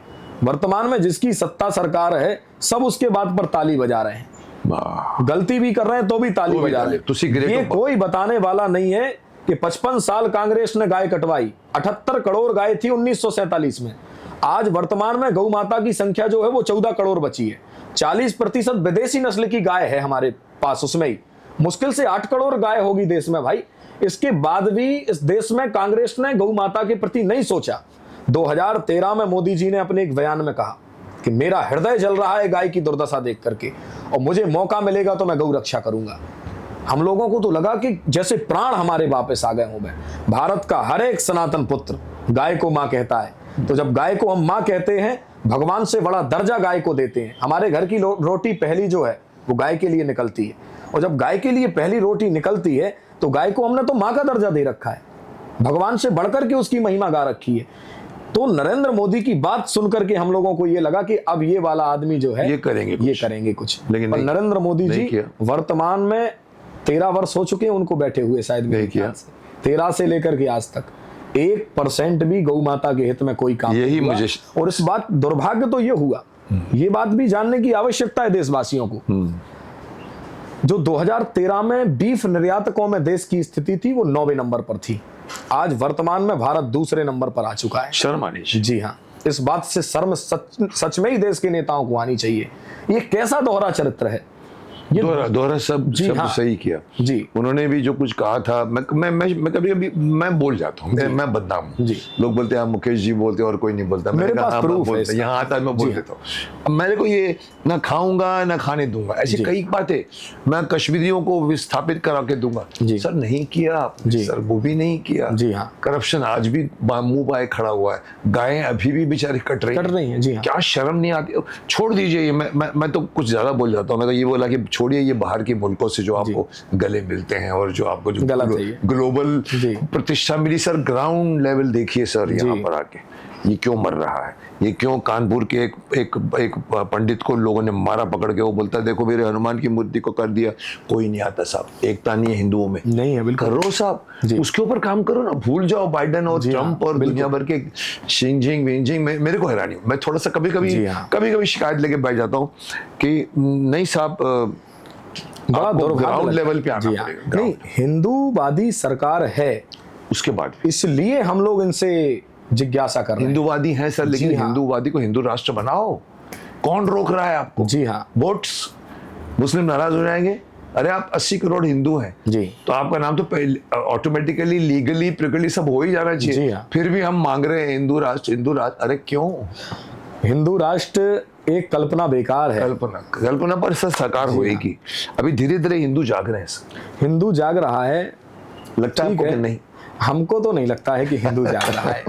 वर्तमान में जिसकी सत्ता सरकार है, सब उसके बात पर ताली बजा रहे हैं। गलती भी कर रहे हैं तो भी ताली बजा रहे हैं। ये कोई बताने वाला नहीं है कि 55 साल कांग्रेस ने गाय कटवाई, 78 करोड़ गाय थी 1947 में। आज वर्तमान में गौ माता की संख्या जो है वो 14 करोड़ बची है। 40% विदेशी नस्ल की गाय है हमारे पास, उसमें ही मुश्किल से 8 करोड़ गाय होगी देश में भाई। इसके बाद भी इस देश में कांग्रेस ने गौ माता के प्रति नहीं सोचा। 2013 में मोदी जी ने अपने एक बयान में कहा कि मेरा हृदय जल रहा है गाय की दुर्दशा देख करके, और मुझे मौका मिलेगा तो मैं गौ रक्षा करूंगा। हम लोगों को तो लगा कि जैसे प्राण हमारे वापस आ गए हों। भारत का हर एक सनातन पुत्र गाय को मां कहता है। तो जब गाय को हम मां कहते हैं, भगवान से बड़ा दर्जा गाय को देते हैं। हमारे घर की रोटी पहली जो है वो गाय के लिए निकलती है, और जब गाय के लिए पहली रोटी निकलती है तो गाय को हमने तो मां का दर्जा दे रखा है, भगवान से बढ़कर के उसकी महिमा गा रखी है। तो नरेंद्र मोदी की बात सुनकर के हम लोगों को ये लगा कि अब ये वाला आदमी जो है ये करेंगे कुछ। लेकिन नरेंद्र मोदी जी वर्तमान में 13 वर्ष हो चुके हैं उनको बैठे हुए, शायद नहीं किया। 13 से लेकर के आज तक 1% भी गौ माता के हित में कोई काम यही नहीं हुआ। मुझे और इस बात दुर्भाग्य तो ये हुआ, ये बात भी जानने की आवश्यकता है देशवासियों को। जो 2013 में बीफ निर्यातकों में देश की स्थिति थी वो 9वें नंबर पर थी, आज वर्तमान में भारत दूसरे नंबर पर आ चुका है। शर्म आनी चाहिए। जी हाँ, इस बात से शर्म सच में ही देश के नेताओं को आनी चाहिए। ये कैसा दोहरा चरित्र है। दोहरा सब जी सब हाँ। सही किया जी। उन्होंने भी जो कुछ कहा था, मैं कभी कभी मैं बोल जाता हूँ, मैं बदनाम हूँ। जी। लोग बोलते हैं मुकेश जी बोलते हैं और कोई नहीं बोलता। मेरे मैंने कहा, पास हाँ, proof मैं है बोलता, इसका। यहाँ आता है मैं बोल जी। देता हूँ। अब मेरे को ये ना खाऊंगा ना खाने दूंगा, ऐसी जी। कई बातें मैं कश्मीरियों को विस्थापित करा के दूंगा। जी। सर नहीं किया आपने, जी। सर वो भी नहीं किया। जी हाँ। करप्शन आज भी मुंह बाए खड़ा हुआ है, गायें अभी भी बेचारी कट रही हैं। जी हाँ। क्या शर्म नहीं आती? छोड़ दीजिए ये, मैं तो कुछ ज्यादा बोल जाता हूँ। मैं तो ये बोला कि छोड़िए ये बाहर के मुल्कों से जो आपको गले मिलते हैं और जो आपको जो गलत है ये। ग्लोबल जी। प्रतिष्ठा मिली। सर ग्राउंड लेवल देखिए सर, यहाँ पर आके ये क्यों मर रहा है, ये क्यों कानपुर के एक पंडित को लोगों ने मारा पकड़ के, वो बोलता है देखो मेरे हनुमान की मूर्ति को कर दिया। कोई नहीं आता साहब, एकता नहीं है हिंदुओं में। नहीं है, बिल्कुल। करो साहब, उसके ऊपर काम करो ना, भूल जाओ बाइडेन और ट्रम्प और दुनिया भर के शिंजिंग विंजिंग। मेरे को हैरानी, मैं थोड़ा सा कभी कभी शिकायत लेके बैठ जाता हूँ कि नहीं साहब, बड़ा ग्राउंड लेवल पे आना पड़ेगा। नहीं, हिंदूवादी सरकार है, उसके बाद इसलिए हम लोग इनसे जिज्ञासा कर रहे हैं। हिंदूवादी हैं सर, लेकिन हाँ। हिंदूवादी को हिंदू राष्ट्र बनाओ। कौन रोक रहा है आपको? जी हाँ। वोट्स, मुस्लिम नाराज हो जाएंगे। अरे आप 80 करोड़ हिंदू हैं जी, तो आपका नाम तो ऑटोमेटिकली लीगली प्रिकली सब हो ही जाना जी चाहिए। हाँ। फिर भी हम मांग रहे हैं हिंदू राष्ट्र। अरे क्यों? हिंदू राष्ट्र एक कल्पना बेकार है। कल्पना पर सर सरकार होएगी। अभी धीरे धीरे हिंदू जाग रहे हैं सर। हिंदू जाग रहा है, लगता है ठीक आपको कि है। नहीं? हमको तो नहीं लगता है कि हिंदू जाग रहा है।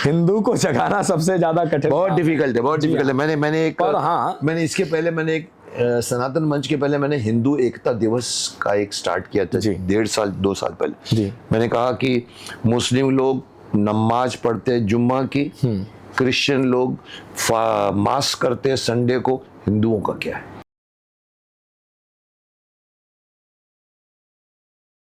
हिंदू को जगाना सबसे ज्यादा कठिन, बहुत डिफिकल्ट है, बहुत जी डिफिकल्ट है। मैंने एक पर हाँ, मैंने इसके पहले मैंने एक सनातन मंच के पहले मैंने हिंदू एकता दिवस का एक स्टार्ट किया था, जी। 1.5 साल पहले। जी। मैंने कहा कि मुस्लिम लोग नमाज पढ़ते जुम्मा की, क्रिश्चियन लोग मास करते संडे को, हिंदुओं का क्या है?